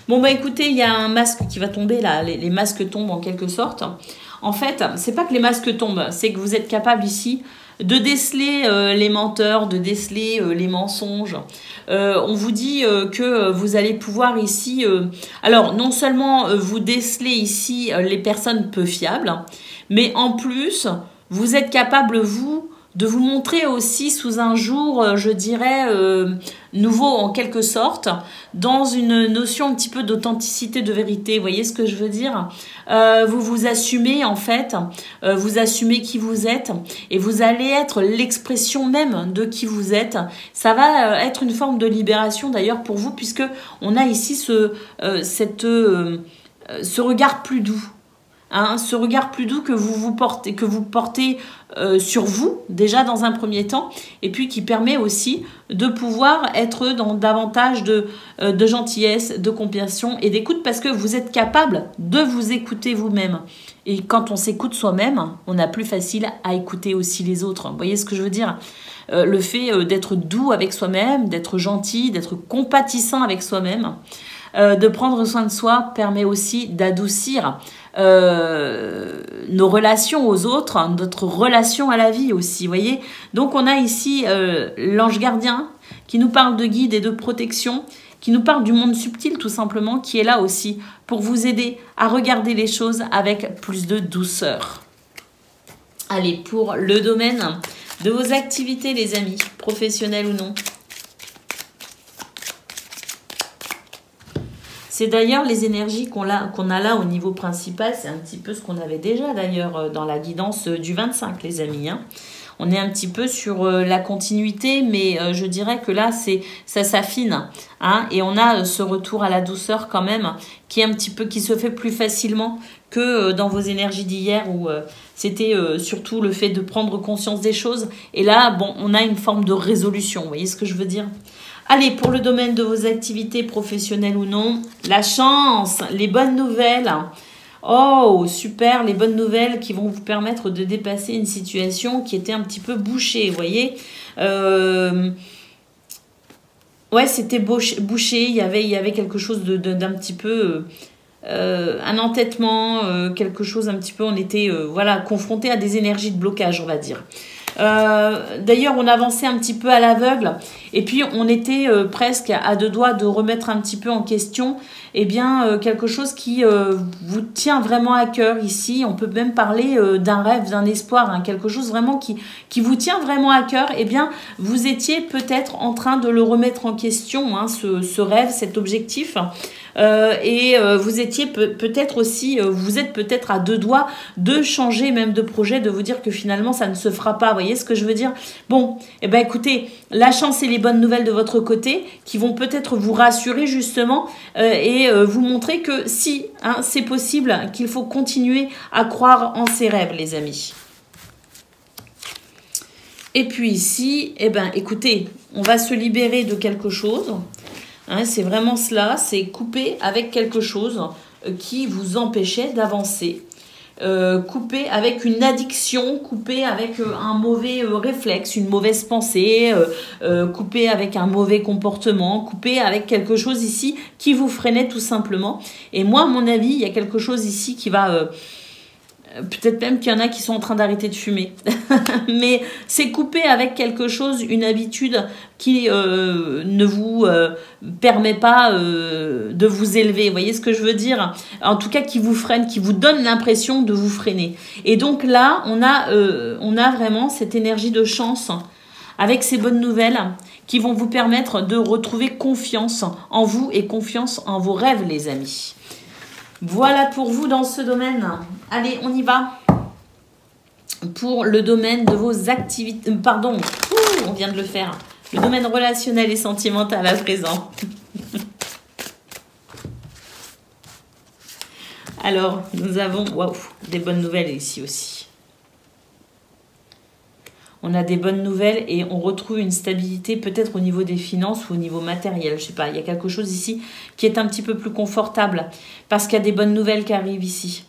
Bon, bah écoutez, il y a un masque qui va tomber là, les masques tombent en quelque sorte. En fait, c'est pas que les masques tombent, c'est que vous êtes capable ici de déceler les menteurs, de déceler les mensonges. On vous dit que vous allez pouvoir ici... alors, non seulement vous décelez ici les personnes peu fiables, mais en plus... vous êtes capable, vous, de vous montrer aussi sous un jour, je dirais, nouveau en quelque sorte, dans une notion un petit peu d'authenticité, de vérité. Vous voyez ce que je veux dire? Vous vous assumez, en fait, vous assumez qui vous êtes et vous allez être l'expression même de qui vous êtes. Ça va être une forme de libération, d'ailleurs, pour vous, puisque on a ici ce regard plus doux. Hein, ce regard plus doux que vous portez sur vous, déjà dans un premier temps, et puis qui permet aussi de pouvoir être dans davantage de gentillesse, de compassion et d'écoute, parce que vous êtes capable de vous écouter vous-même. Et quand on s'écoute soi-même, on a plus facile à écouter aussi les autres. Vous voyez ce que je veux dire? Le fait d'être doux avec soi-même, d'être gentil, d'être compatissant avec soi-même, de prendre soin de soi permet aussi d'adoucir nos relations aux autres, notre relation à la vie aussi, vous voyez. Donc on a ici l'ange gardien qui nous parle de guide et de protection, qui nous parle du monde subtil tout simplement, qui est là aussi pour vous aider à regarder les choses avec plus de douceur. Allez, pour le domaine de vos activités les amis, professionnelles ou non. C'est d'ailleurs les énergies qu'on a là au niveau principal, c'est un petit peu ce qu'on avait déjà d'ailleurs dans la guidance du 25 les amis. Hein. on est un petit peu sur la continuité, mais je dirais que là, ça s'affine. Hein, et on a ce retour à la douceur quand même, qui est un petit peu, qui se fait plus facilement que dans vos énergies d'hier où c'était surtout le fait de prendre conscience des choses. Et là, bon, on a une forme de résolution. Vous voyez ce que je veux dire? Allez, pour le domaine de vos activités professionnelles ou non, la chance, les bonnes nouvelles. Oh, super, les bonnes nouvelles qui vont vous permettre de dépasser une situation qui était un petit peu bouchée, vous voyez. Ouais, c'était bouché, il y avait quelque chose d'un petit peu... un entêtement, quelque chose un petit peu, on était voilà, confronté à des énergies de blocage, on va dire. D'ailleurs, on avançait un petit peu à l'aveugle et puis on était presque à deux doigts de remettre un petit peu en question quelque chose qui vous tient vraiment à cœur ici. On peut même parler d'un rêve, d'un espoir, hein, quelque chose vraiment qui vous tient vraiment à cœur. Vous étiez peut-être en train de le remettre en question, hein, ce rêve, cet objectif. Vous étiez peut-être aussi, vous êtes peut-être à deux doigts de changer même de projet, de vous dire que finalement ça ne se fera pas. Vous voyez ce que je veux dire? Bon, écoutez, la chance et les bonnes nouvelles de votre côté qui vont peut-être vous rassurer justement vous montrer que si, hein, c'est possible, qu'il faut continuer à croire en ses rêves, les amis. Et puis ici, écoutez, on va se libérer de quelque chose. Hein, c'est vraiment cela, c'est couper avec quelque chose qui vous empêchait d'avancer. Couper avec une addiction, couper avec un mauvais réflexe, une mauvaise pensée, couper avec un mauvais comportement, couper avec quelque chose ici qui vous freinait tout simplement. Et moi, à mon avis, il y a quelque chose ici qui va... peut-être même qu'il y en a qui sont en train d'arrêter de fumer. Mais c'est couper avec quelque chose, une habitude qui ne vous permet pas de vous élever. Vous voyez ce que je veux dire? En tout cas, qui vous freine, qui vous donne l'impression de vous freiner. Et donc là, on a vraiment cette énergie de chance avec ces bonnes nouvelles qui vont vous permettre de retrouver confiance en vous et confiance en vos rêves, les amis. Voilà pour vous dans ce domaine. Allez, on y va. Pour le domaine de vos activités... Pardon, on vient de le faire. Le domaine relationnel et sentimental à présent. Alors, nous avons des bonnes nouvelles ici aussi. On a des bonnes nouvelles et on retrouve une stabilité peut-être au niveau des finances ou au niveau matériel. Je sais pas, il y a quelque chose ici qui est un petit peu plus confortable parce qu'il y a des bonnes nouvelles qui arrivent ici.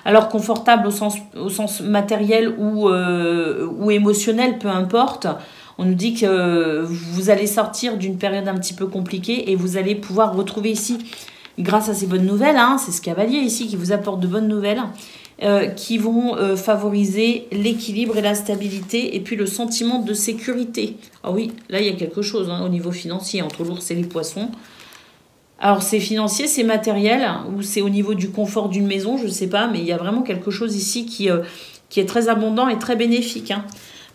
Alors confortable au sens matériel ou émotionnel, peu importe. On nous dit que vous allez sortir d'une période un petit peu compliquée et vous allez pouvoir retrouver ici, grâce à ces bonnes nouvelles, hein, c'est ce cavalier ici qui vous apporte de bonnes nouvelles, qui vont favoriser l'équilibre et la stabilité et puis le sentiment de sécurité. Ah oui, là il y a quelque chose hein, au niveau financier entre l'ours et les poissons. Alors c'est financier, c'est matériel ou c'est au niveau du confort d'une maison, je ne sais pas, mais il y a vraiment quelque chose ici qui est très abondant et très bénéfique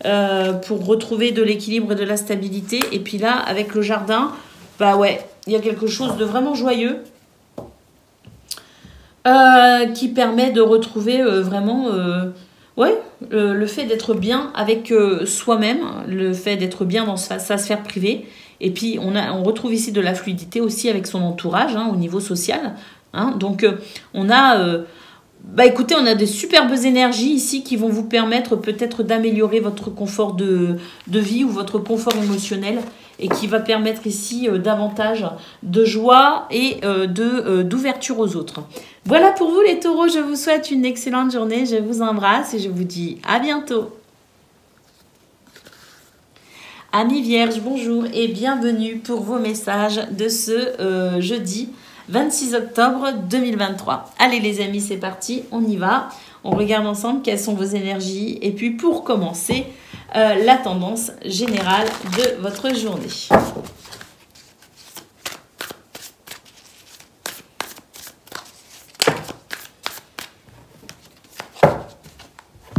hein, pour retrouver de l'équilibre et de la stabilité. Et puis là, avec le jardin, bah ouais, il y a quelque chose de vraiment joyeux. Qui permet de retrouver vraiment le fait d'être bien avec soi-même, le fait d'être bien dans sa sphère privée. Et puis, on retrouve ici de la fluidité aussi avec son entourage hein, au niveau social. Hein. Donc, écoutez, on a des superbes énergies ici qui vont vous permettre peut-être d'améliorer votre confort de vie ou votre confort émotionnel et qui va permettre ici davantage de joie et d'ouverture aux autres. Voilà pour vous les taureaux, je vous souhaite une excellente journée, je vous embrasse et je vous dis à bientôt. Amis vierges, bonjour et bienvenue pour vos messages de ce jeudi 26 octobre 2023. Allez les amis, c'est parti, on y va. On regarde ensemble quelles sont vos énergies et puis pour commencer, la tendance générale de votre journée.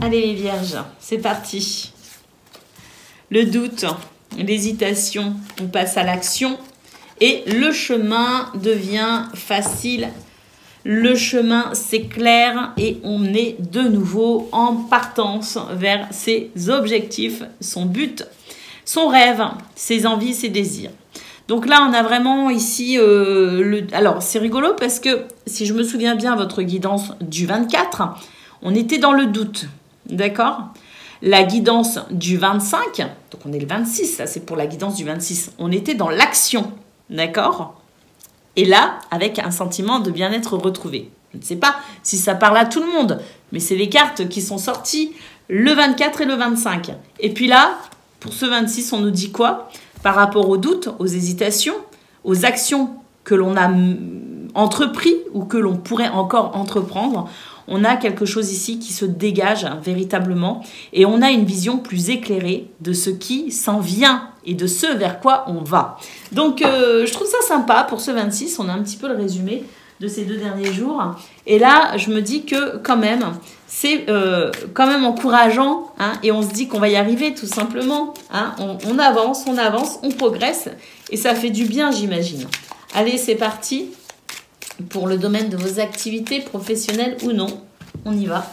Allez les vierges, c'est parti. Le doute, l'hésitation, on passe à l'action et le chemin devient facile. Le chemin s'éclaire et on est de nouveau en partance vers ses objectifs, son but, son rêve, ses envies, ses désirs. Donc là, on a vraiment ici... Alors, c'est rigolo parce que, si je me souviens bien, votre guidance du 24, on était dans le doute, d'accord? La guidance du 25, donc on est le 26, ça c'est pour la guidance du 26, on était dans l'action, d'accord? Et là, avec un sentiment de bien-être retrouvé. Je ne sais pas si ça parle à tout le monde, mais c'est les cartes qui sont sorties le 24 et le 25. Et puis là, pour ce 26, on nous dit quoi? Par rapport aux doutes, aux hésitations, aux actions que l'on a entrepris ou que l'on pourrait encore entreprendre, on a quelque chose ici qui se dégage véritablement et on a une vision plus éclairée de ce qui s'en vient et de ce vers quoi on va. Donc, je trouve ça sympa pour ce 26. On a un petit peu le résumé de ces 2 derniers jours. Et là, je me dis que quand même, c'est quand même encourageant. Hein, et on se dit qu'on va y arriver tout simplement. Hein, on avance, on progresse. Et ça fait du bien, j'imagine. Allez, c'est parti. Pour le domaine de vos activités professionnelles ou non. On y va.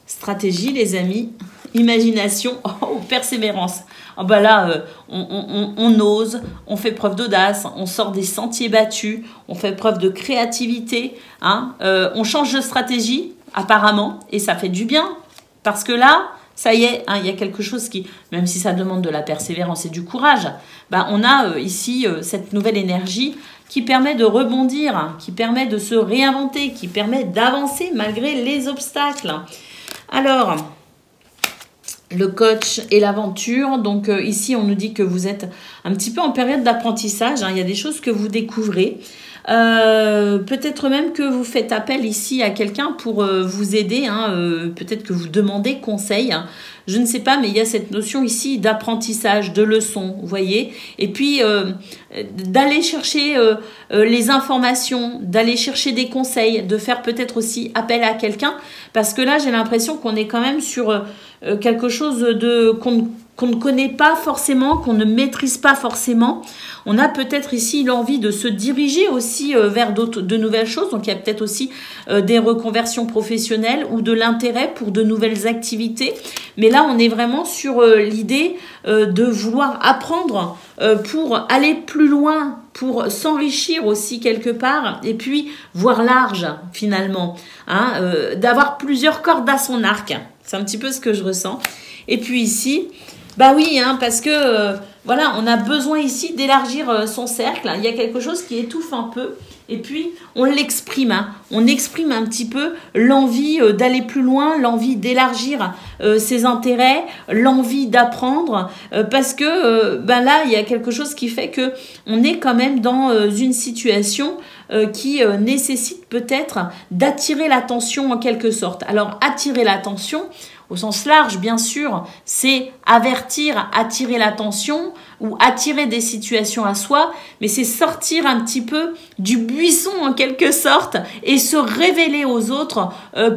Stratégie, les amis. Imagination. Oh, persévérance. Oh, bah là, on ose, on fait preuve d'audace, on sort des sentiers battus, on fait preuve de créativité. Hein, on change de stratégie, apparemment, et ça fait du bien. Parce que là... Ça y est, hein, il y a quelque chose qui, même si ça demande de la persévérance et du courage, bah, on a ici cette nouvelle énergie qui permet de rebondir, qui permet de se réinventer, qui permet d'avancer malgré les obstacles. Alors, le coach et l'aventure. Donc ici, on nous dit que vous êtes un petit peu en période d'apprentissage. Hein, il y a des choses que vous découvrez. Peut-être même que vous faites appel ici à quelqu'un pour vous aider, hein, peut-être que vous demandez conseil, hein, je ne sais pas, mais il y a cette notion ici d'apprentissage, de leçon, vous voyez, et puis d'aller chercher les informations, d'aller chercher des conseils, de faire peut-être aussi appel à quelqu'un, parce que là j'ai l'impression qu'on est quand même sur quelque chose de qu'on ne connaît pas forcément, qu'on ne maîtrise pas forcément. On a peut-être ici l'envie de se diriger aussi vers de nouvelles choses. Donc, il y a peut-être aussi des reconversions professionnelles ou de l'intérêt pour de nouvelles activités. Mais là, on est vraiment sur l'idée de vouloir apprendre pour aller plus loin, pour s'enrichir aussi quelque part et puis voir large finalement. Hein, d'avoir plusieurs cordes à son arc. C'est un petit peu ce que je ressens. Et puis ici... Bah oui, hein, parce que voilà, on a besoin ici d'élargir son cercle. Il y a quelque chose qui étouffe un peu. Et puis, on l'exprime. Hein. On exprime un petit peu l'envie d'aller plus loin, l'envie d'élargir ses intérêts, l'envie d'apprendre. Parce que ben là, il y a quelque chose qui fait que on est quand même dans une situation qui nécessite peut-être d'attirer l'attention en quelque sorte. Alors, attirer l'attention... Au sens large, bien sûr, c'est avertir, attirer l'attention ou attirer des situations à soi, mais c'est sortir un petit peu du buisson en quelque sorte et se révéler aux autres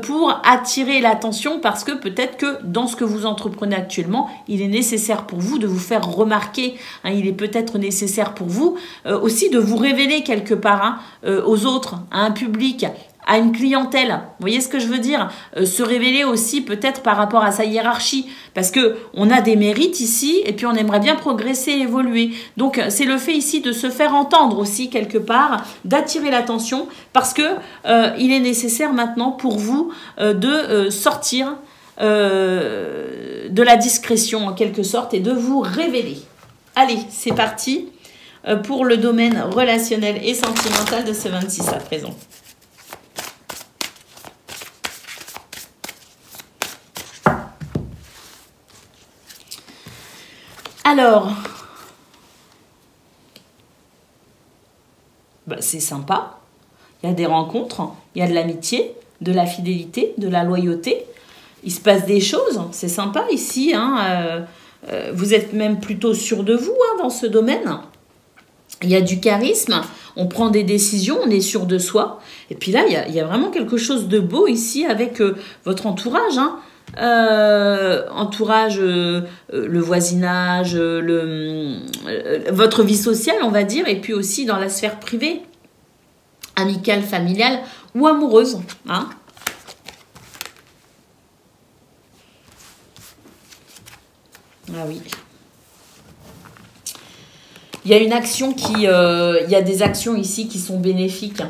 pour attirer l'attention parce que peut-être que dans ce que vous entreprenez actuellement, il est nécessaire pour vous de vous faire remarquer, hein, il est peut-être nécessaire pour vous aussi de vous révéler quelque part hein, aux autres, à un public, à une clientèle. Vous voyez ce que je veux dire? Se révéler aussi peut-être par rapport à sa hiérarchie. Parce que on a des mérites ici et puis on aimerait bien progresser et évoluer. Donc c'est le fait ici de se faire entendre aussi quelque part, d'attirer l'attention parce que il est nécessaire maintenant pour vous de sortir de la discrétion en quelque sorte et de vous révéler. Allez, c'est parti pour le domaine relationnel et sentimental de ce 26 à présent. Alors, bah c'est sympa, il y a des rencontres, il y a de l'amitié, de la fidélité, de la loyauté, il se passe des choses, c'est sympa ici, hein, vous êtes même plutôt sûr de vous hein, dans ce domaine, il y a du charisme, on prend des décisions, on est sûr de soi, et puis là il y a vraiment quelque chose de beau ici avec votre entourage, hein. Entourage, le voisinage, votre vie sociale, on va dire, et puis aussi dans la sphère privée. amicale, familiale ou amoureuse. Hein. Ah oui. Il y a une action il y a des actions ici qui sont bénéfiques.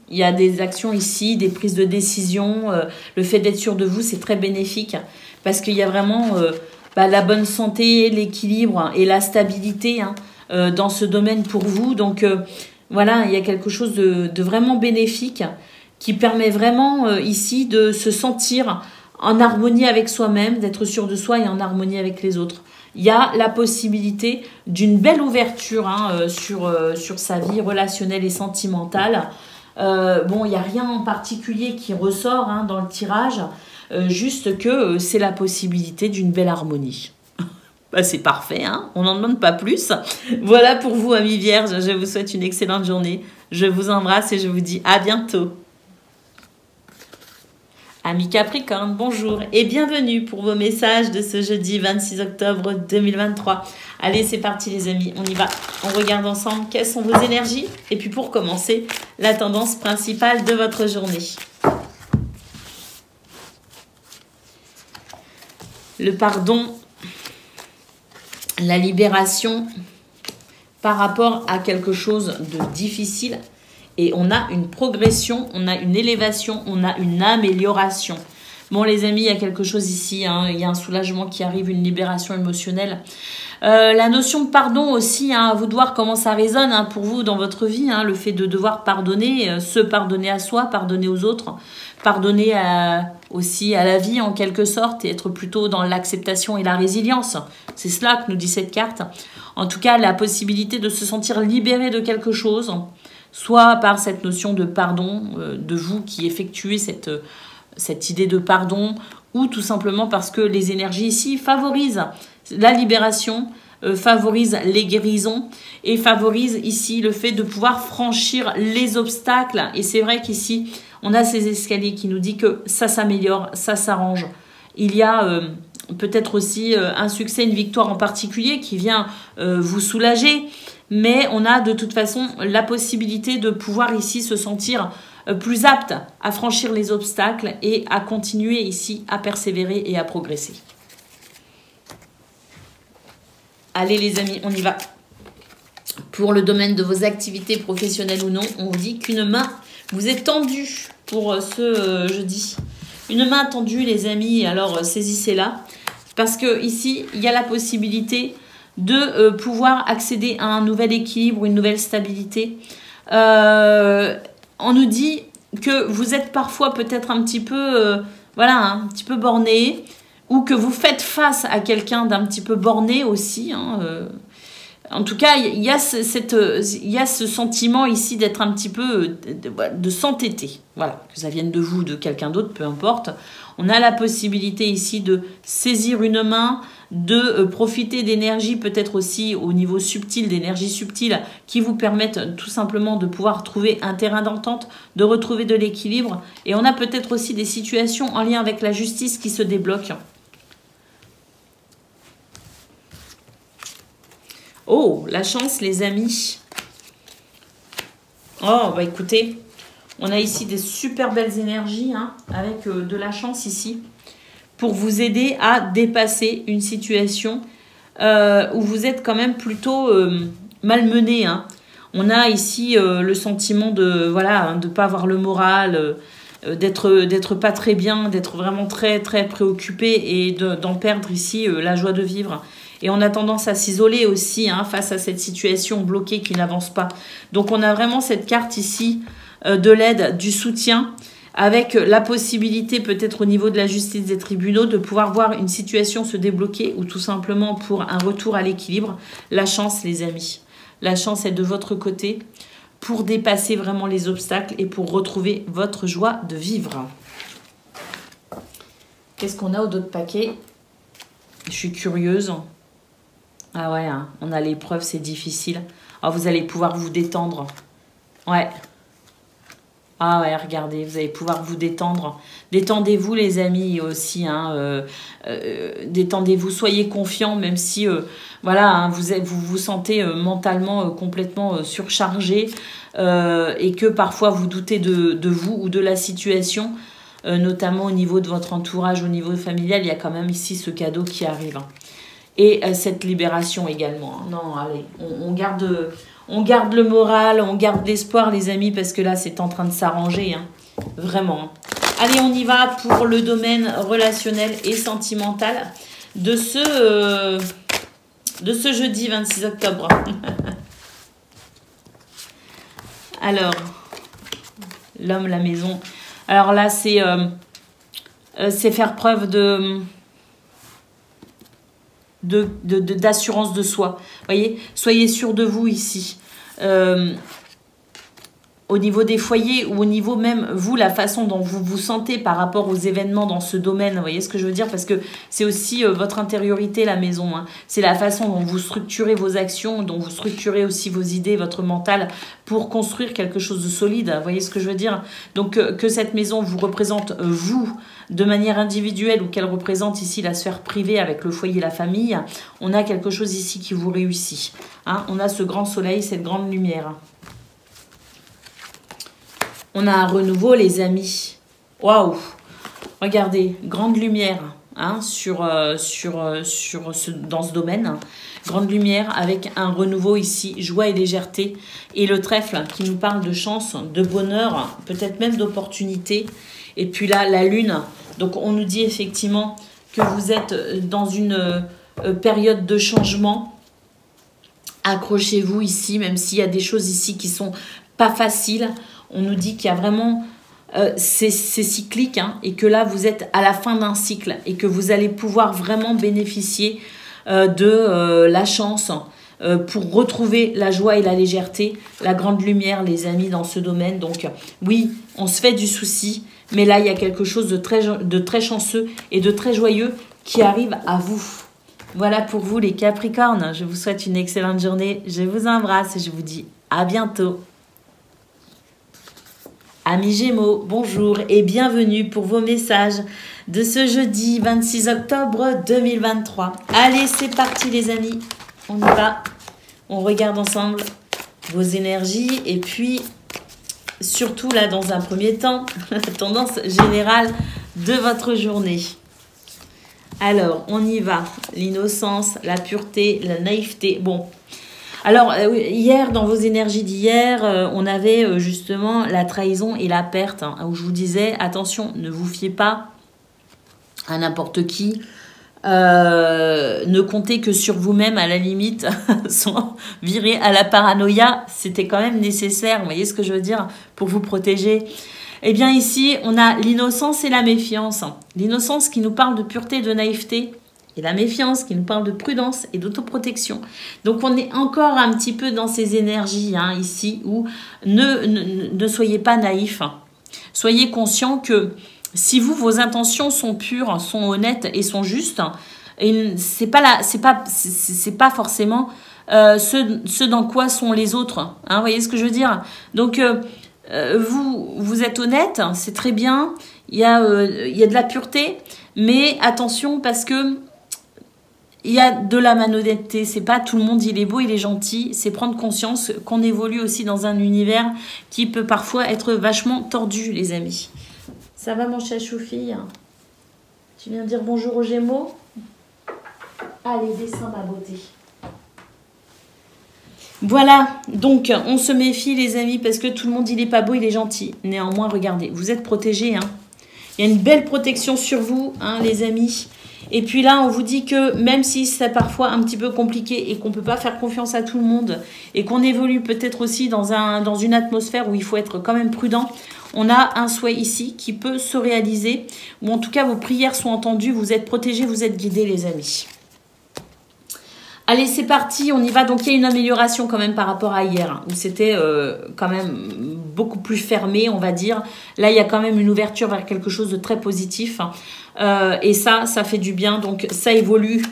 Il y a des actions ici, des prises de décision. Le fait d'être sûr de vous, c'est très bénéfique. Parce qu'il y a vraiment la bonne santé, l'équilibre et la stabilité dans ce domaine pour vous. Donc voilà, il y a quelque chose de vraiment bénéfique qui permet vraiment ici de se sentir en harmonie avec soi-même, d'être sûr de soi et en harmonie avec les autres. Il y a la possibilité d'une belle ouverture sur sa vie relationnelle et sentimentale. Bon, il n'y a rien en particulier qui ressort dans le tirage, juste que c'est la possibilité d'une belle harmonie. C'est parfait, on n'en demande pas plus. Voilà pour vous, amis vierges, je vous souhaite une excellente journée. Je vous embrasse et je vous dis à bientôt. Amis Capricorne, bonjour et bienvenue pour vos messages de ce jeudi 26 octobre 2023. Allez, c'est parti les amis, on y va. On regarde ensemble quelles sont vos énergies. Et puis pour commencer, la tendance principale de votre journée. Le pardon, la libération par rapport à quelque chose de difficile. Et on a une progression, on a une élévation, on a une amélioration. Bon les amis, il y a quelque chose ici, il y a un soulagement qui arrive, une libération émotionnelle. La notion de pardon aussi, à vous de voir comment ça résonne pour vous dans votre vie. Le fait de devoir pardonner, se pardonner à soi, pardonner aux autres, pardonner aussi à la vie en quelque sorte et être plutôt dans l'acceptation et la résilience. C'est cela que nous dit cette carte. En tout cas, la possibilité de se sentir libéré de quelque chose, soit par cette notion de pardon, de vous qui effectuez cette idée de pardon, ou tout simplement parce que les énergies ici favorisent la libération, favorisent les guérisons, et favorisent ici le fait de pouvoir franchir les obstacles. Et c'est vrai qu'ici, on a ces escaliers qui nous disent que ça s'améliore, ça s'arrange. Il y a peut-être aussi un succès, une victoire en particulier qui vient vous soulager, mais on a de toute façon la possibilité de pouvoir ici se sentir plus apte à franchir les obstacles et à continuer ici à persévérer et à progresser. Allez les amis, on y va. Pour le domaine de vos activités professionnelles ou non, on vous dit qu'une main vous est tendue pour ce jeudi. Une main tendue les amis, alors saisissez-la. Parce que ici, il y a la possibilité de pouvoir accéder à un nouvel équilibre, une nouvelle stabilité. On nous dit que vous êtes parfois peut-être un petit peu, un petit peu borné, ou que vous faites face à quelqu'un d'un petit peu borné aussi. En tout cas, il y a ce sentiment ici d'être un petit peu, de s'entêter. Voilà, que ça vienne de vous ou de quelqu'un d'autre, peu importe. On a la possibilité ici de saisir une main, de profiter d'énergie, peut-être aussi au niveau subtil, d'énergie subtile, qui vous permettent tout simplement de pouvoir trouver un terrain d'entente, de retrouver de l'équilibre. Et on a peut-être aussi des situations en lien avec la justice qui se débloquent. Oh, la chance, les amis. Oh, bah écoutez, on a ici des super belles énergies, avec de la chance ici, pour vous aider à dépasser une situation où vous êtes quand même plutôt malmené. On a ici le sentiment de de pas avoir le moral, d'être pas très bien, d'être vraiment très très préoccupé et d'en perdre ici la joie de vivre. Et on a tendance à s'isoler aussi face à cette situation bloquée qui n'avance pas. Donc on a vraiment cette carte ici de l'aide, du soutien, avec la possibilité peut-être au niveau de la justice des tribunaux de pouvoir voir une situation se débloquer ou tout simplement pour un retour à l'équilibre. La chance les amis, la chance est de votre côté pour dépasser vraiment les obstacles et pour retrouver votre joie de vivre. Qu'est-ce qu'on a au dos de paquet? Je suis curieuse. Ah ouais, on a l'épreuve, c'est difficile. Alors vous allez pouvoir vous détendre. Ouais. Ah ouais, regardez, vous allez pouvoir vous détendre. Détendez-vous les amis aussi. Hein, détendez-vous, soyez confiants, même si voilà, hein, vous vous sentez mentalement complètement surchargé et que parfois vous doutez de vous ou de la situation, notamment au niveau de votre entourage, au niveau familial. Il y a quand même ici ce cadeau qui arrive. Hein. Et cette libération également. Hein. Non, allez, on garde le moral, on garde l'espoir, les amis, parce que là, c'est en train de s'arranger. Hein. Vraiment. Allez, on y va pour le domaine relationnel et sentimental de ce jeudi 26 octobre. Alors, l'homme, la maison. Alors là, c'est faire preuve d'assurance de soi. Voyez, soyez sûr de vous ici. Au niveau des foyers ou au niveau même, vous, la façon dont vous vous sentez par rapport aux événements dans ce domaine. Vous voyez ce que je veux dire? Parce que c'est aussi votre intériorité, la maison. Hein. C'est la façon dont vous structurez vos actions, dont vous structurez aussi vos idées, votre mental pour construire quelque chose de solide. Vous voyez ce que je veux dire? Donc, que cette maison vous représente, vous, de manière individuelle ou qu'elle représente ici la sphère privée avec le foyer, la famille, on a quelque chose ici qui vous réussit. Hein. On a ce grand soleil, cette grande lumière. On a un renouveau, les amis. Waouh! Regardez, grande lumière hein, dans ce domaine. Grande lumière avec un renouveau ici, joie et légèreté. Et le trèfle qui nous parle de chance, de bonheur, peut-être même d'opportunité. Et puis là, la lune. Donc, on nous dit effectivement que vous êtes dans une période de changement. Accrochez-vous ici, même s'il y a des choses ici qui sont pas faciles. On nous dit qu'il y a vraiment, c'est cyclique hein, et que là, vous êtes à la fin d'un cycle et que vous allez pouvoir vraiment bénéficier de la chance pour retrouver la joie et la légèreté, la grande lumière, les amis, dans ce domaine. Donc, oui, on se fait du souci, mais là, il y a quelque chose de très chanceux et de très joyeux qui arrive à vous. Voilà pour vous, les Capricornes. Je vous souhaite une excellente journée. Je vous embrasse et je vous dis à bientôt. Amis Gémeaux, bonjour et bienvenue pour vos messages de ce jeudi 26 octobre 2023. Allez, c'est parti les amis, on y va. On regarde ensemble vos énergies et puis surtout là dans un premier temps, la tendance générale de votre journée. Alors, on y va. L'innocence, la pureté, la naïveté. Bon. Alors, hier, dans vos énergies d'hier, on avait justement la trahison et la perte, hein, où je vous disais, attention, ne vous fiez pas à n'importe qui, ne comptez que sur vous-même à la limite, sans virer à la paranoïa, c'était quand même nécessaire, vous voyez ce que je veux dire, pour vous protéger. Eh bien ici, on a l'innocence et la méfiance. L'innocence qui nous parle de pureté, de naïveté, et la méfiance qui nous parle de prudence et d'autoprotection. Donc, on est encore un petit peu dans ces énergies hein, ici où ne soyez pas naïfs. Soyez conscients que si vous, vos intentions sont pures, sont honnêtes et sont justes, c'est pas forcément ce dans quoi sont les autres. Hein, vous voyez ce que je veux dire? Donc, vous êtes honnête, c'est très bien. Il y a de la pureté, mais attention parce que il y a de la malhonnêteté, c'est pas tout le monde, il est beau, il est gentil, c'est prendre conscience qu'on évolue aussi dans un univers qui peut parfois être vachement tordu, les amis. Ça va mon chat chou-fille? Tu viens dire bonjour aux Gémeaux? Allez, descends ma beauté. Voilà, donc on se méfie les amis parce que tout le monde il est pas beau, il est gentil. Néanmoins, regardez, vous êtes protégés, hein. Il y a une belle protection sur vous, hein, les amis. Et puis là, on vous dit que même si c'est parfois un petit peu compliqué et qu'on ne peut pas faire confiance à tout le monde et qu'on évolue peut-être aussi dans une atmosphère où il faut être quand même prudent, on a un souhait ici qui peut se réaliser, ou en tout cas vos prières sont entendues, vous êtes protégés, vous êtes guidés les amis. Allez, c'est parti, on y va. Donc, il y a une amélioration quand même par rapport à hier, où c'était quand même beaucoup plus fermé, on va dire. Là, il y a quand même une ouverture vers quelque chose de très positif. Et ça fait du bien. Donc, ça évolue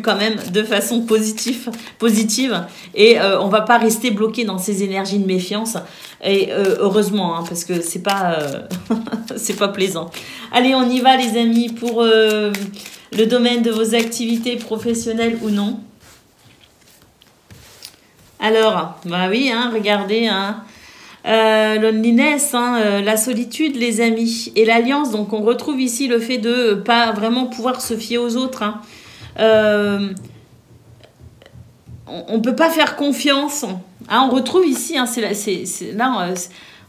quand même de façon positive. Et on va pas rester bloqué dans ces énergies de méfiance. Et heureusement, hein, parce que c'est pas, c'est pas plaisant. Allez, on y va les amis pour le domaine de vos activités professionnelles ou non. Alors, bah oui, hein, regardez, hein, loneliness, hein, la solitude, les amis, et l'alliance. Donc, on retrouve ici le fait de pas vraiment pouvoir se fier aux autres. Hein. On peut pas faire confiance. Hein, on retrouve ici, hein,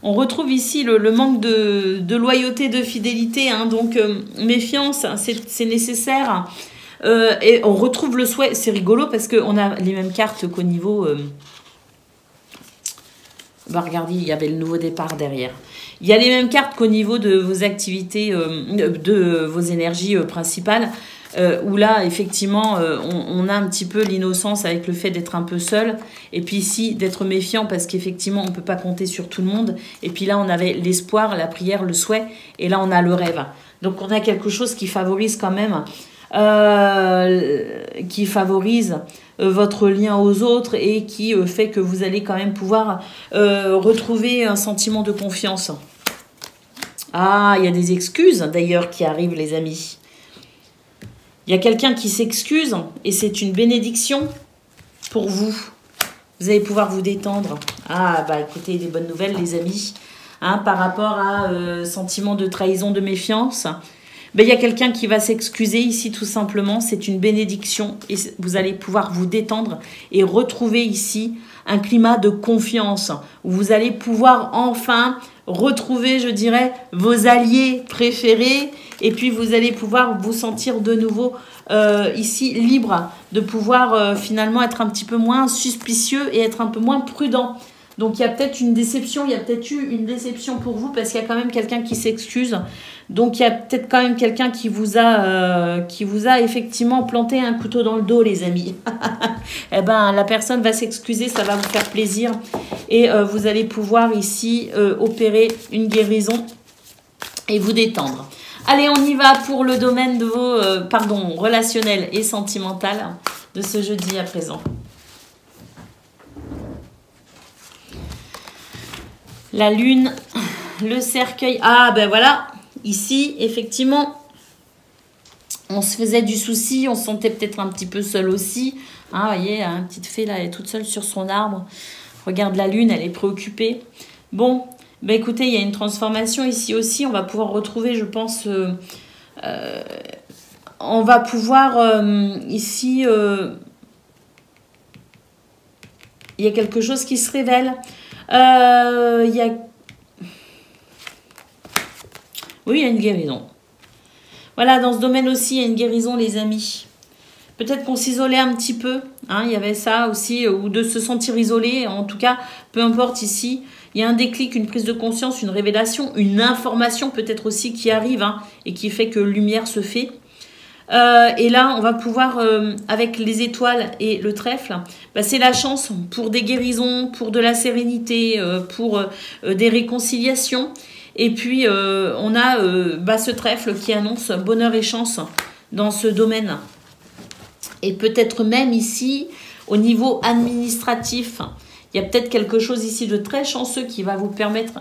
on retrouve ici le manque de loyauté, de fidélité. Hein, donc, méfiance, c'est nécessaire. Et on retrouve le souhait. C'est rigolo parce qu'on a les mêmes cartes qu'au niveau... bah regardez, il y avait le nouveau départ derrière. Il y a les mêmes cartes qu'au niveau de vos activités, de vos énergies principales. Où là, effectivement, on a un petit peu l'innocence avec le fait d'être un peu seul. Et puis ici, d'être méfiant parce qu'effectivement, on ne peut pas compter sur tout le monde. Et puis là, on avait l'espoir, la prière, le souhait. Et là, on a le rêve. Donc, on a quelque chose qui favorise quand même, votre lien aux autres et qui fait que vous allez quand même pouvoir retrouver un sentiment de confiance. Ah, il y a des excuses d'ailleurs qui arrivent, les amis. Il y a quelqu'un qui s'excuse et c'est une bénédiction pour vous. Vous allez pouvoir vous détendre. Ah, bah écoutez, des bonnes nouvelles, les amis. Hein, par rapport à sentiment de trahison, de méfiance. Ben, il y a quelqu'un qui va s'excuser ici, tout simplement. C'est une bénédiction et vous allez pouvoir vous détendre et retrouver ici un climat de confiance où vous allez pouvoir enfin retrouver, je dirais, vos alliés préférés. Et puis, vous allez pouvoir vous sentir de nouveau ici libre de pouvoir finalement être un petit peu moins suspicieux et être un peu moins prudent. Donc, il y a peut-être une déception, il y a peut-être eu une déception pour vous parce qu'il y a quand même quelqu'un qui s'excuse. Donc, il y a peut-être quand même quelqu'un qui vous a effectivement planté un couteau dans le dos, les amis. Eh ben, la personne va s'excuser, ça va vous faire plaisir. Et vous allez pouvoir ici opérer une guérison et vous détendre. Allez, on y va pour le domaine de vos, relationnel et sentimental de ce jeudi à présent. La lune, le cercueil. Ah, ben voilà. Ici, effectivement, on se faisait du souci. On se sentait peut-être un petit peu seul aussi. Hein, vous voyez, une petite fée, là, elle est toute seule sur son arbre. Regarde la lune, elle est préoccupée. Bon, ben écoutez, il y a une transformation ici aussi. On va pouvoir retrouver, je pense... on va pouvoir ici... il y a quelque chose qui se révèle. Il y a... Oui, il y a une guérison. Voilà, dans ce domaine aussi, il y a une guérison, les amis. Peut-être qu'on s'isolait un petit peu. Hein, il y avait ça aussi, ou de se sentir isolé. En tout cas, peu importe ici. Il y a un déclic, une prise de conscience, une révélation, une information peut-être aussi qui arrive hein, et qui fait que lumière se fait. Et là, on va pouvoir, avec les étoiles et le trèfle, bah, c'est la chance pour des guérisons, pour de la sérénité, pour des réconciliations. Et puis, on a ce trèfle qui annonce bonheur et chance dans ce domaine. Et peut-être même ici, au niveau administratif, il y a peut-être quelque chose ici de très chanceux qui va vous permettre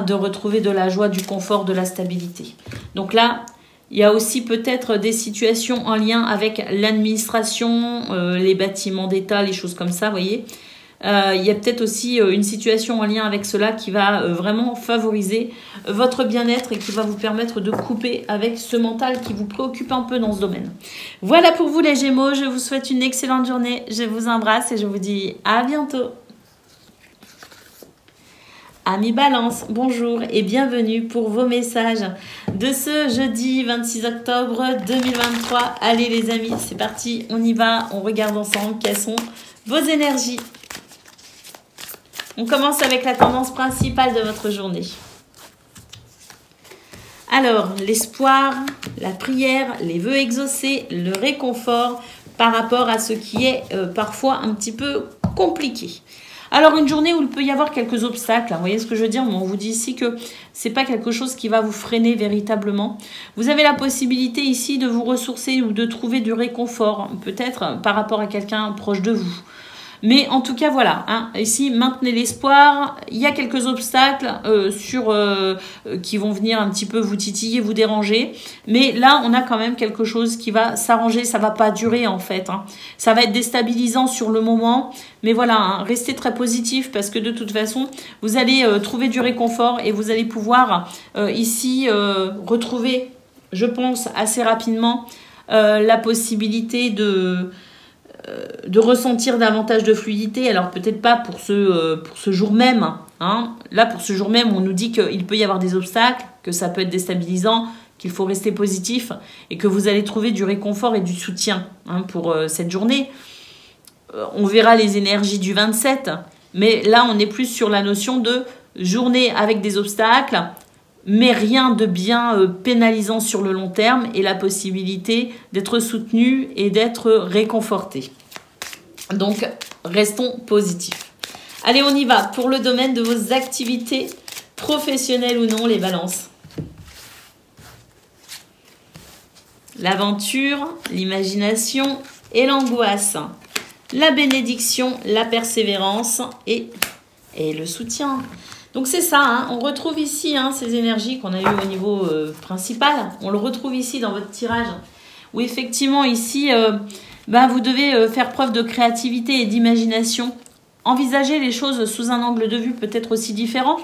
de retrouver de la joie, du confort, de la stabilité. Donc là, il y a aussi peut-être des situations en lien avec l'administration, les bâtiments d'État, les choses comme ça, vous voyez. Il y a peut-être aussi une situation en lien avec cela qui va vraiment favoriser votre bien-être et qui va vous permettre de couper avec ce mental qui vous préoccupe un peu dans ce domaine. Voilà pour vous les Gémeaux, je vous souhaite une excellente journée, je vous embrasse et je vous dis à bientôt. Amis Balance, bonjour et bienvenue pour vos messages de ce jeudi 26 octobre 2023. Allez les amis, c'est parti, on y va, on regarde ensemble quelles sont vos énergies. On commence avec la tendance principale de votre journée. Alors, l'espoir, la prière, les vœux exaucés, le réconfort par rapport à ce qui est parfois un petit peu compliqué. Alors, une journée où il peut y avoir quelques obstacles, vous voyez ce que je veux dire? On vous dit ici que ce n'est pas quelque chose qui va vous freiner véritablement. Vous avez la possibilité ici de vous ressourcer ou de trouver du réconfort, peut-être par rapport à quelqu'un proche de vous. Mais en tout cas, voilà. Hein, ici, maintenez l'espoir. Il y a quelques obstacles qui vont venir un petit peu vous titiller, vous déranger. Mais là, on a quand même quelque chose qui va s'arranger. Ça va pas durer, en fait. Hein. Ça va être déstabilisant sur le moment. Mais voilà, hein, restez très positif parce que de toute façon, vous allez trouver du réconfort et vous allez pouvoir ici retrouver, je pense, assez rapidement la possibilité de ressentir davantage de fluidité. Alors peut-être pas pour ce jour même. Hein. Là, pour ce jour même, on nous dit qu'il peut y avoir des obstacles, que ça peut être déstabilisant, qu'il faut rester positif et que vous allez trouver du réconfort et du soutien pour cette journée. On verra les énergies du 27, mais là, on est plus sur la notion de journée avec des obstacles, mais rien de bien pénalisant sur le long terme et la possibilité d'être soutenu et d'être réconforté. Donc, restons positifs. Allez, on y va pour le domaine de vos activités professionnelles ou non, les balances. L'aventure, l'imagination et l'angoisse. La bénédiction, la persévérance et le soutien. Donc c'est ça, hein, on retrouve ici ces énergies qu'on a eues au niveau principal. On le retrouve ici dans votre tirage. Où effectivement ici, vous devez faire preuve de créativité et d'imagination. Envisagez les choses sous un angle de vue peut-être aussi différent.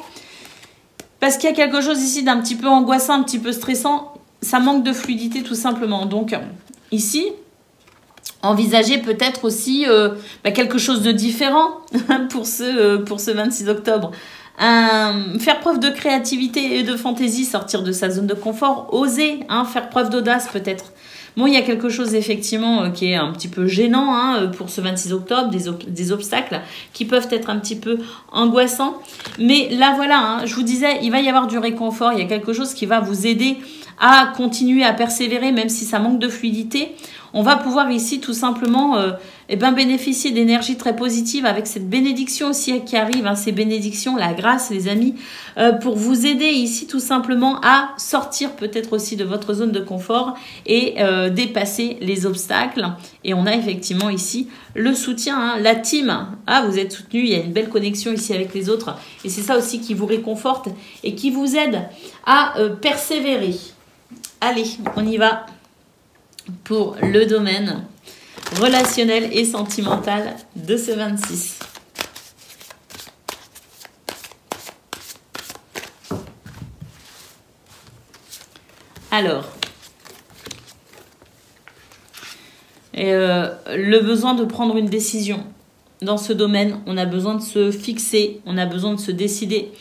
Parce qu'il y a quelque chose ici d'un petit peu angoissant, un petit peu stressant. Ça manque de fluidité tout simplement. Donc ici, envisagez peut-être aussi quelque chose de différent pour ce 26 octobre. Faire preuve de créativité et de fantaisie, sortir de sa zone de confort, oser, faire preuve d'audace peut-être. Bon, il y a quelque chose effectivement qui est un petit peu gênant pour ce 26 octobre, des obstacles qui peuvent être un petit peu angoissants. Mais là, voilà, je vous disais, il va y avoir du réconfort, il y a quelque chose qui va vous aider à continuer à persévérer, même si ça manque de fluidité. On va pouvoir ici tout simplement bénéficier d'énergie très positive avec cette bénédiction aussi qui arrive, ces bénédictions, la grâce les amis, pour vous aider ici tout simplement à sortir peut-être aussi de votre zone de confort et dépasser les obstacles. Et on a effectivement ici le soutien, la team. Vous êtes soutenu, il y a une belle connexion ici avec les autres et c'est ça aussi qui vous réconforte et qui vous aide à persévérer. Allez, on y va pour le domaine relationnel et sentimental de ce 26. Alors, le besoin de prendre une décision. Dans ce domaine, on a besoin de se fixer, on a besoin de se décider,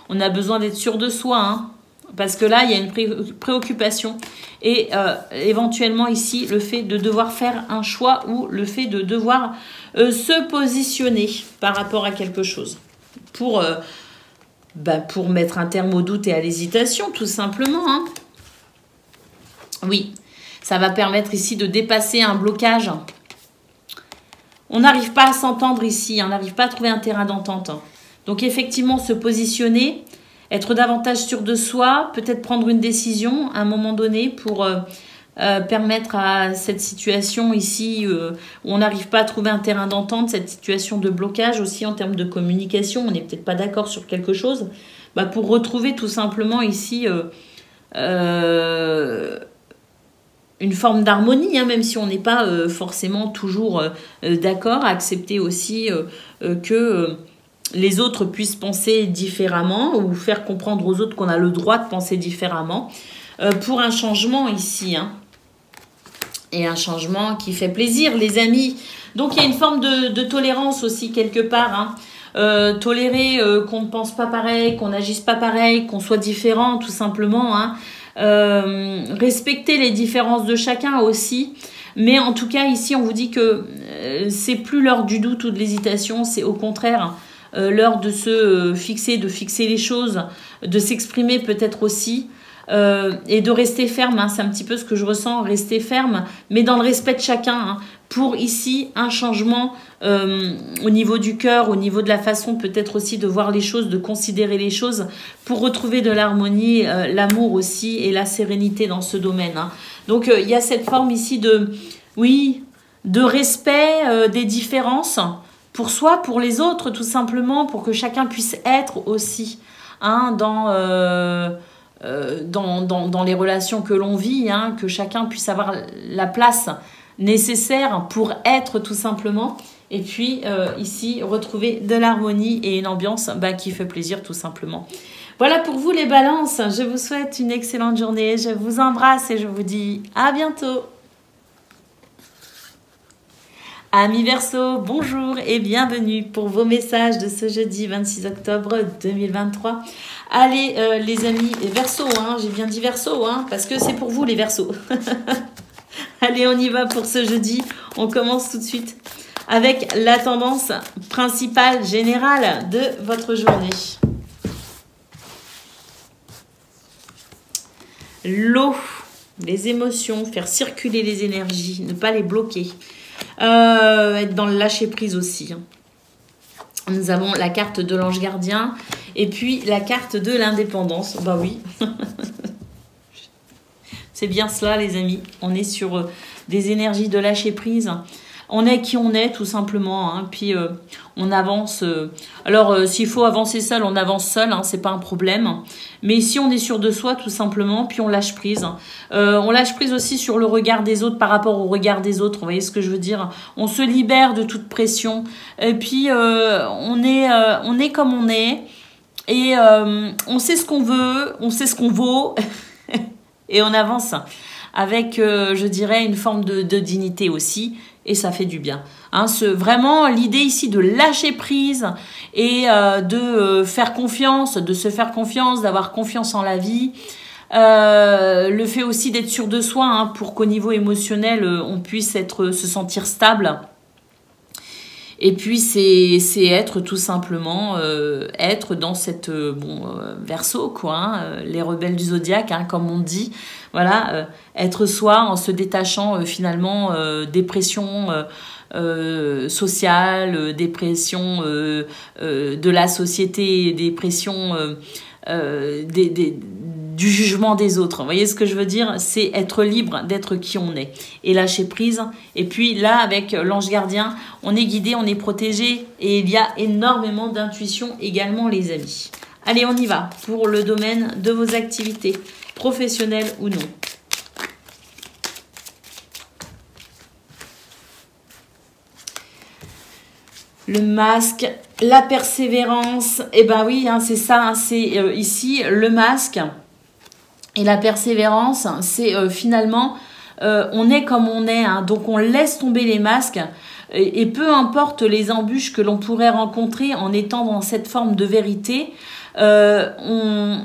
on a besoin d'être sûr de soi, parce que là, il y a une préoccupation et éventuellement ici, le fait de devoir faire un choix ou le fait de devoir se positionner par rapport à quelque chose pour mettre un terme au doute et à l'hésitation, tout simplement. Oui, ça va permettre ici de dépasser un blocage. On n'arrive pas à s'entendre ici, on n'arrive pas à trouver un terrain d'entente. Donc effectivement, se positionner, être davantage sûr de soi, peut-être prendre une décision à un moment donné pour permettre à cette situation ici où on n'arrive pas à trouver un terrain d'entente, cette situation de blocage aussi en termes de communication, on n'est peut-être pas d'accord sur quelque chose, pour retrouver tout simplement ici une forme d'harmonie, même si on n'est pas forcément toujours d'accord, accepter aussi que les autres puissent penser différemment ou faire comprendre aux autres qu'on a le droit de penser différemment pour un changement ici. Et un changement qui fait plaisir, les amis. Donc, il y a une forme de tolérance aussi quelque part. Tolérer qu'on ne pense pas pareil, qu'on n'agisse pas pareil, qu'on soit différent tout simplement. Respecter les différences de chacun aussi. Mais en tout cas, ici, on vous dit que c'est plus l'heure du doute ou de l'hésitation, c'est au contraire l'heure de se fixer, de fixer les choses, de s'exprimer peut-être aussi et de rester ferme. C'est un petit peu ce que je ressens, rester ferme, mais dans le respect de chacun. Pour ici, un changement au niveau du cœur, au niveau de la façon peut-être aussi de voir les choses, de considérer les choses, pour retrouver de l'harmonie, l'amour aussi et la sérénité dans ce domaine. Donc, il y a cette forme ici de respect des différences, pour soi, pour les autres, tout simplement, pour que chacun puisse être aussi hein, dans les relations que l'on vit, hein, que chacun puisse avoir la place nécessaire pour être tout simplement. Et puis ici, retrouver de l'harmonie et une ambiance qui fait plaisir tout simplement. Voilà pour vous les balances. Je vous souhaite une excellente journée. Je vous embrasse et je vous dis à bientôt. Amis Verseau, bonjour et bienvenue pour vos messages de ce jeudi 26 octobre 2023. Allez les amis Verseau, hein, j'ai bien dit Verseau, hein, parce que c'est pour vous les Verseaux. Allez, on y va pour ce jeudi. On commence tout de suite avec la tendance principale générale de votre journée. L'eau, les émotions, faire circuler les énergies, ne pas les bloquer. Être dans le lâcher-prise aussi. Nous avons la carte de l'ange gardien et puis la carte de l'indépendance. Bah oui. C'est bien cela les amis. On est sur des énergies de lâcher-prise. On est qui on est tout simplement. Hein. Puis on avance. Alors s'il faut avancer seul, on avance seul. Hein, c'est pas un problème. Mais ici on est sûr de soi tout simplement. Puis on lâche prise. On lâche prise aussi sur le regard des autres par rapport au regard des autres. Vous voyez ce que je veux dire? On se libère de toute pression. Et puis on est comme on est. Et on sait ce qu'on veut. On sait ce qu'on vaut. Et on avance avec, je dirais, une forme de dignité aussi. Et ça fait du bien. Hein, vraiment, l'idée ici de lâcher prise et de faire confiance, de se faire confiance, d'avoir confiance en la vie. Le fait aussi d'être sûr de soi hein, pour qu'au niveau émotionnel, on puisse se sentir stable. Et puis, c'est être tout simplement, être dans cette, Verseau, quoi, hein, les rebelles du zodiaque, hein, comme on dit. Voilà, être soi en se détachant finalement des pressions sociales, des pressions de la société, des pressions du jugement des autres. Vous voyez ce que je veux dire? C'est être libre d'être qui on est et lâcher prise. Et puis là, avec l'ange gardien, on est guidé, on est protégé et il y a énormément d'intuition également, les amis. Allez, on y va pour le domaine de vos activités, professionnelles ou non. Le masque, la persévérance, et ben oui, hein, c'est ça, hein, c'est ici le masque et la persévérance, c'est finalement, on est comme on est, hein, donc on laisse tomber les masques et peu importe les embûches que l'on pourrait rencontrer en étant dans cette forme de vérité, on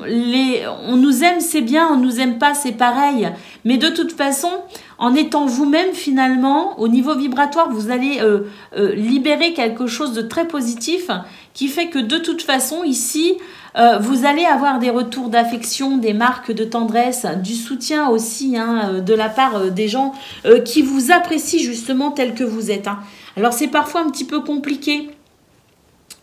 nous aime, c'est bien, on nous aime pas, c'est pareil, mais de toute façon, en étant vous-même finalement, au niveau vibratoire, vous allez libérer quelque chose de très positif qui fait que de toute façon, ici, vous allez avoir des retours d'affection, des marques de tendresse, du soutien aussi hein, de la part des gens qui vous apprécient justement tel que vous êtes. Hein. Alors c'est parfois un petit peu compliqué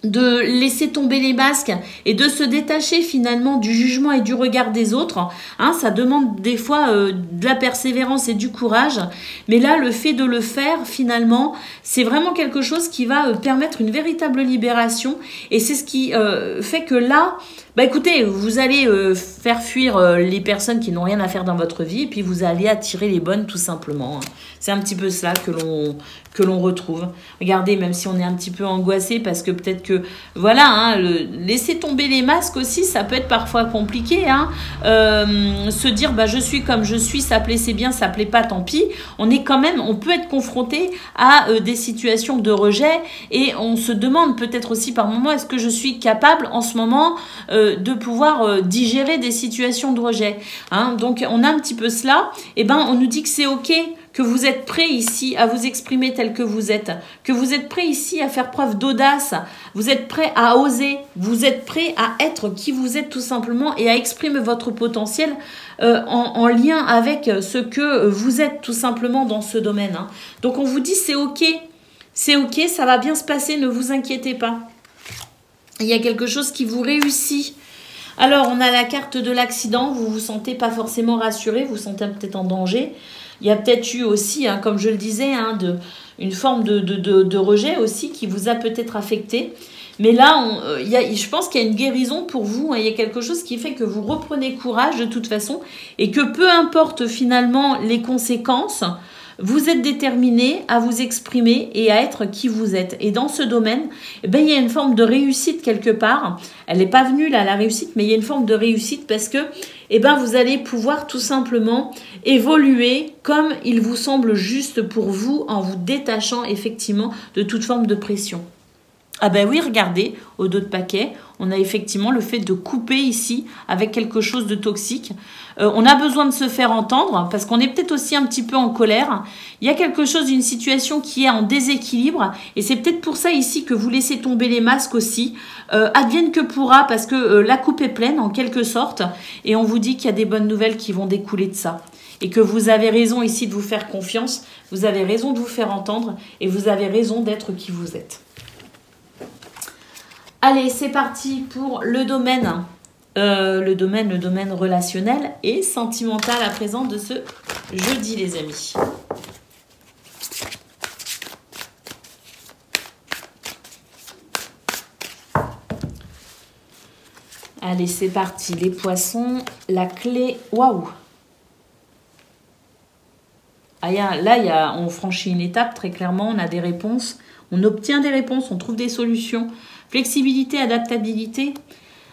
de laisser tomber les masques et de se détacher finalement du jugement et du regard des autres. Hein, ça demande des fois de la persévérance et du courage. Mais là, le fait de le faire, finalement, c'est vraiment quelque chose qui va permettre une véritable libération. Et c'est ce qui fait que là, bah écoutez, vous allez faire fuir les personnes qui n'ont rien à faire dans votre vie et puis vous allez attirer les bonnes tout simplement. Hein. C'est un petit peu cela que l'on retrouve. Regardez, même si on est un petit peu angoissé parce que peut-être que, voilà, hein, laisser tomber les masques aussi, ça peut être parfois compliqué. Hein. Se dire, bah, je suis comme je suis, ça plaît, c'est bien, ça plaît pas, tant pis. On peut être confronté à des situations de rejet et on se demande peut-être aussi par moment, est-ce que je suis capable en ce moment de pouvoir digérer des situations de rejet. Hein. Donc, on a un petit peu cela. Et ben, on nous dit que c'est OK, que vous êtes prêt ici à vous exprimer tel que vous êtes, que vous êtes prêt ici à faire preuve d'audace, vous êtes prêt à oser, vous êtes prêt à être qui vous êtes tout simplement et à exprimer votre potentiel en lien avec ce que vous êtes tout simplement dans ce domaine. Hein. Donc, on vous dit c'est OK, ça va bien se passer, ne vous inquiétez pas. Il y a quelque chose qui vous réussit. Alors, on a la carte de l'accident. Vous vous sentez pas forcément rassuré, vous vous sentez peut-être en danger. Il y a peut-être eu aussi, hein, comme je le disais, hein, une forme de rejet aussi qui vous a peut-être affecté. Mais là, je pense qu'il y a une guérison pour vous. Hein, il y a quelque chose qui fait que vous reprenez courage de toute façon et que peu importe finalement les conséquences, vous êtes déterminé à vous exprimer et à être qui vous êtes. Et dans ce domaine, eh ben, il y a une forme de réussite quelque part. Elle n'est pas venue là, la réussite, mais il y a une forme de réussite parce que eh ben, vous allez pouvoir tout simplement évoluer comme il vous semble juste pour vous en vous détachant effectivement de toute forme de pression. Ah ben oui, regardez, au dos de paquet, on a effectivement le fait de couper ici avec quelque chose de toxique. On a besoin de se faire entendre parce qu'on est peut-être aussi un petit peu en colère. Il y a quelque chose d'une situation qui est en déséquilibre et c'est peut-être pour ça ici que vous laissez tomber les masques aussi. Advienne que pourra parce que la coupe est pleine en quelque sorte et on vous dit qu'il y a des bonnes nouvelles qui vont découler de ça. Et que vous avez raison ici de vous faire confiance, vous avez raison de vous faire entendre et vous avez raison d'être qui vous êtes. Allez, c'est parti pour le domaine relationnel et sentimental à présent de ce jeudi, les amis. Allez, c'est parti. Les poissons, la clé. Waouh! Là, on franchit une étape, très clairement. On a des réponses. On obtient des réponses, on trouve des solutions. Flexibilité, adaptabilité.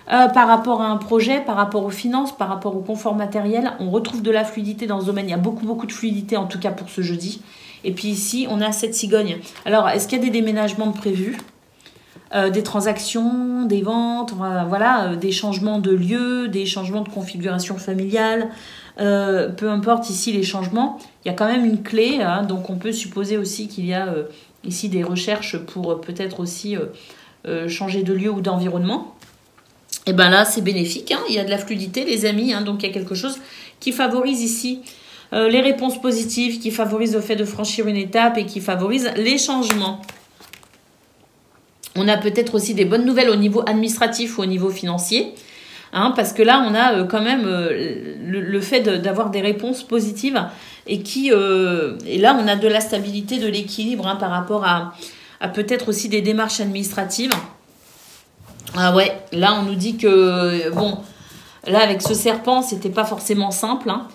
Par rapport à un projet, par rapport aux finances, par rapport au confort matériel, on retrouve de la fluidité dans ce domaine. Il y a beaucoup de fluidité, en tout cas pour ce jeudi. Et puis ici, on a cette cigogne. Alors, est-ce qu'il y a des déménagements de prévus? Des transactions, des ventes, voilà, des changements de lieu, des changements de configuration familiale, peu importe ici les changements, il y a quand même une clé, hein, donc on peut supposer aussi qu'il y a ici des recherches pour peut-être aussi changer de lieu ou d'environnement. Et bien là, c'est bénéfique, hein, il y a de la fluidité, les amis, hein, donc il y a quelque chose qui favorise ici les réponses positives, qui favorise le fait de franchir une étape et qui favorise les changements. On a peut-être aussi des bonnes nouvelles au niveau administratif ou au niveau financier, hein, parce que là, on a quand même le fait d'avoir des réponses positives et là, on a de la stabilité, de l'équilibre, hein, par rapport à peut-être aussi des démarches administratives. Ah ouais, là, on nous dit que, bon, là, avec ce serpent, c'était pas forcément simple, hein.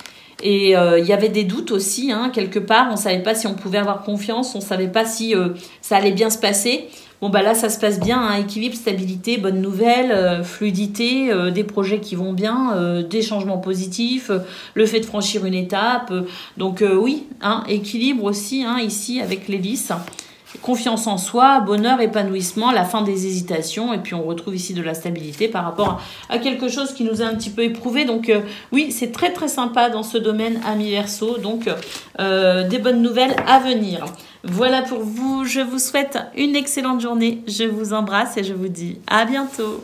Et il y avait des doutes aussi, hein, quelque part. On ne savait pas si on pouvait avoir confiance. On ne savait pas si ça allait bien se passer. Bon, bah là, ça se passe bien. Hein, équilibre, stabilité, bonne nouvelle, fluidité, des projets qui vont bien, des changements positifs, le fait de franchir une étape. Donc oui, hein, équilibre aussi, hein, ici, avec l'hélice. Confiance en soi, bonheur, épanouissement, la fin des hésitations. Et puis, on retrouve ici de la stabilité par rapport à quelque chose qui nous a un petit peu éprouvé. Donc, oui, c'est très, très sympa dans ce domaine, amis Verseau. Donc, des bonnes nouvelles à venir. Voilà pour vous. Je vous souhaite une excellente journée. Je vous embrasse et je vous dis à bientôt.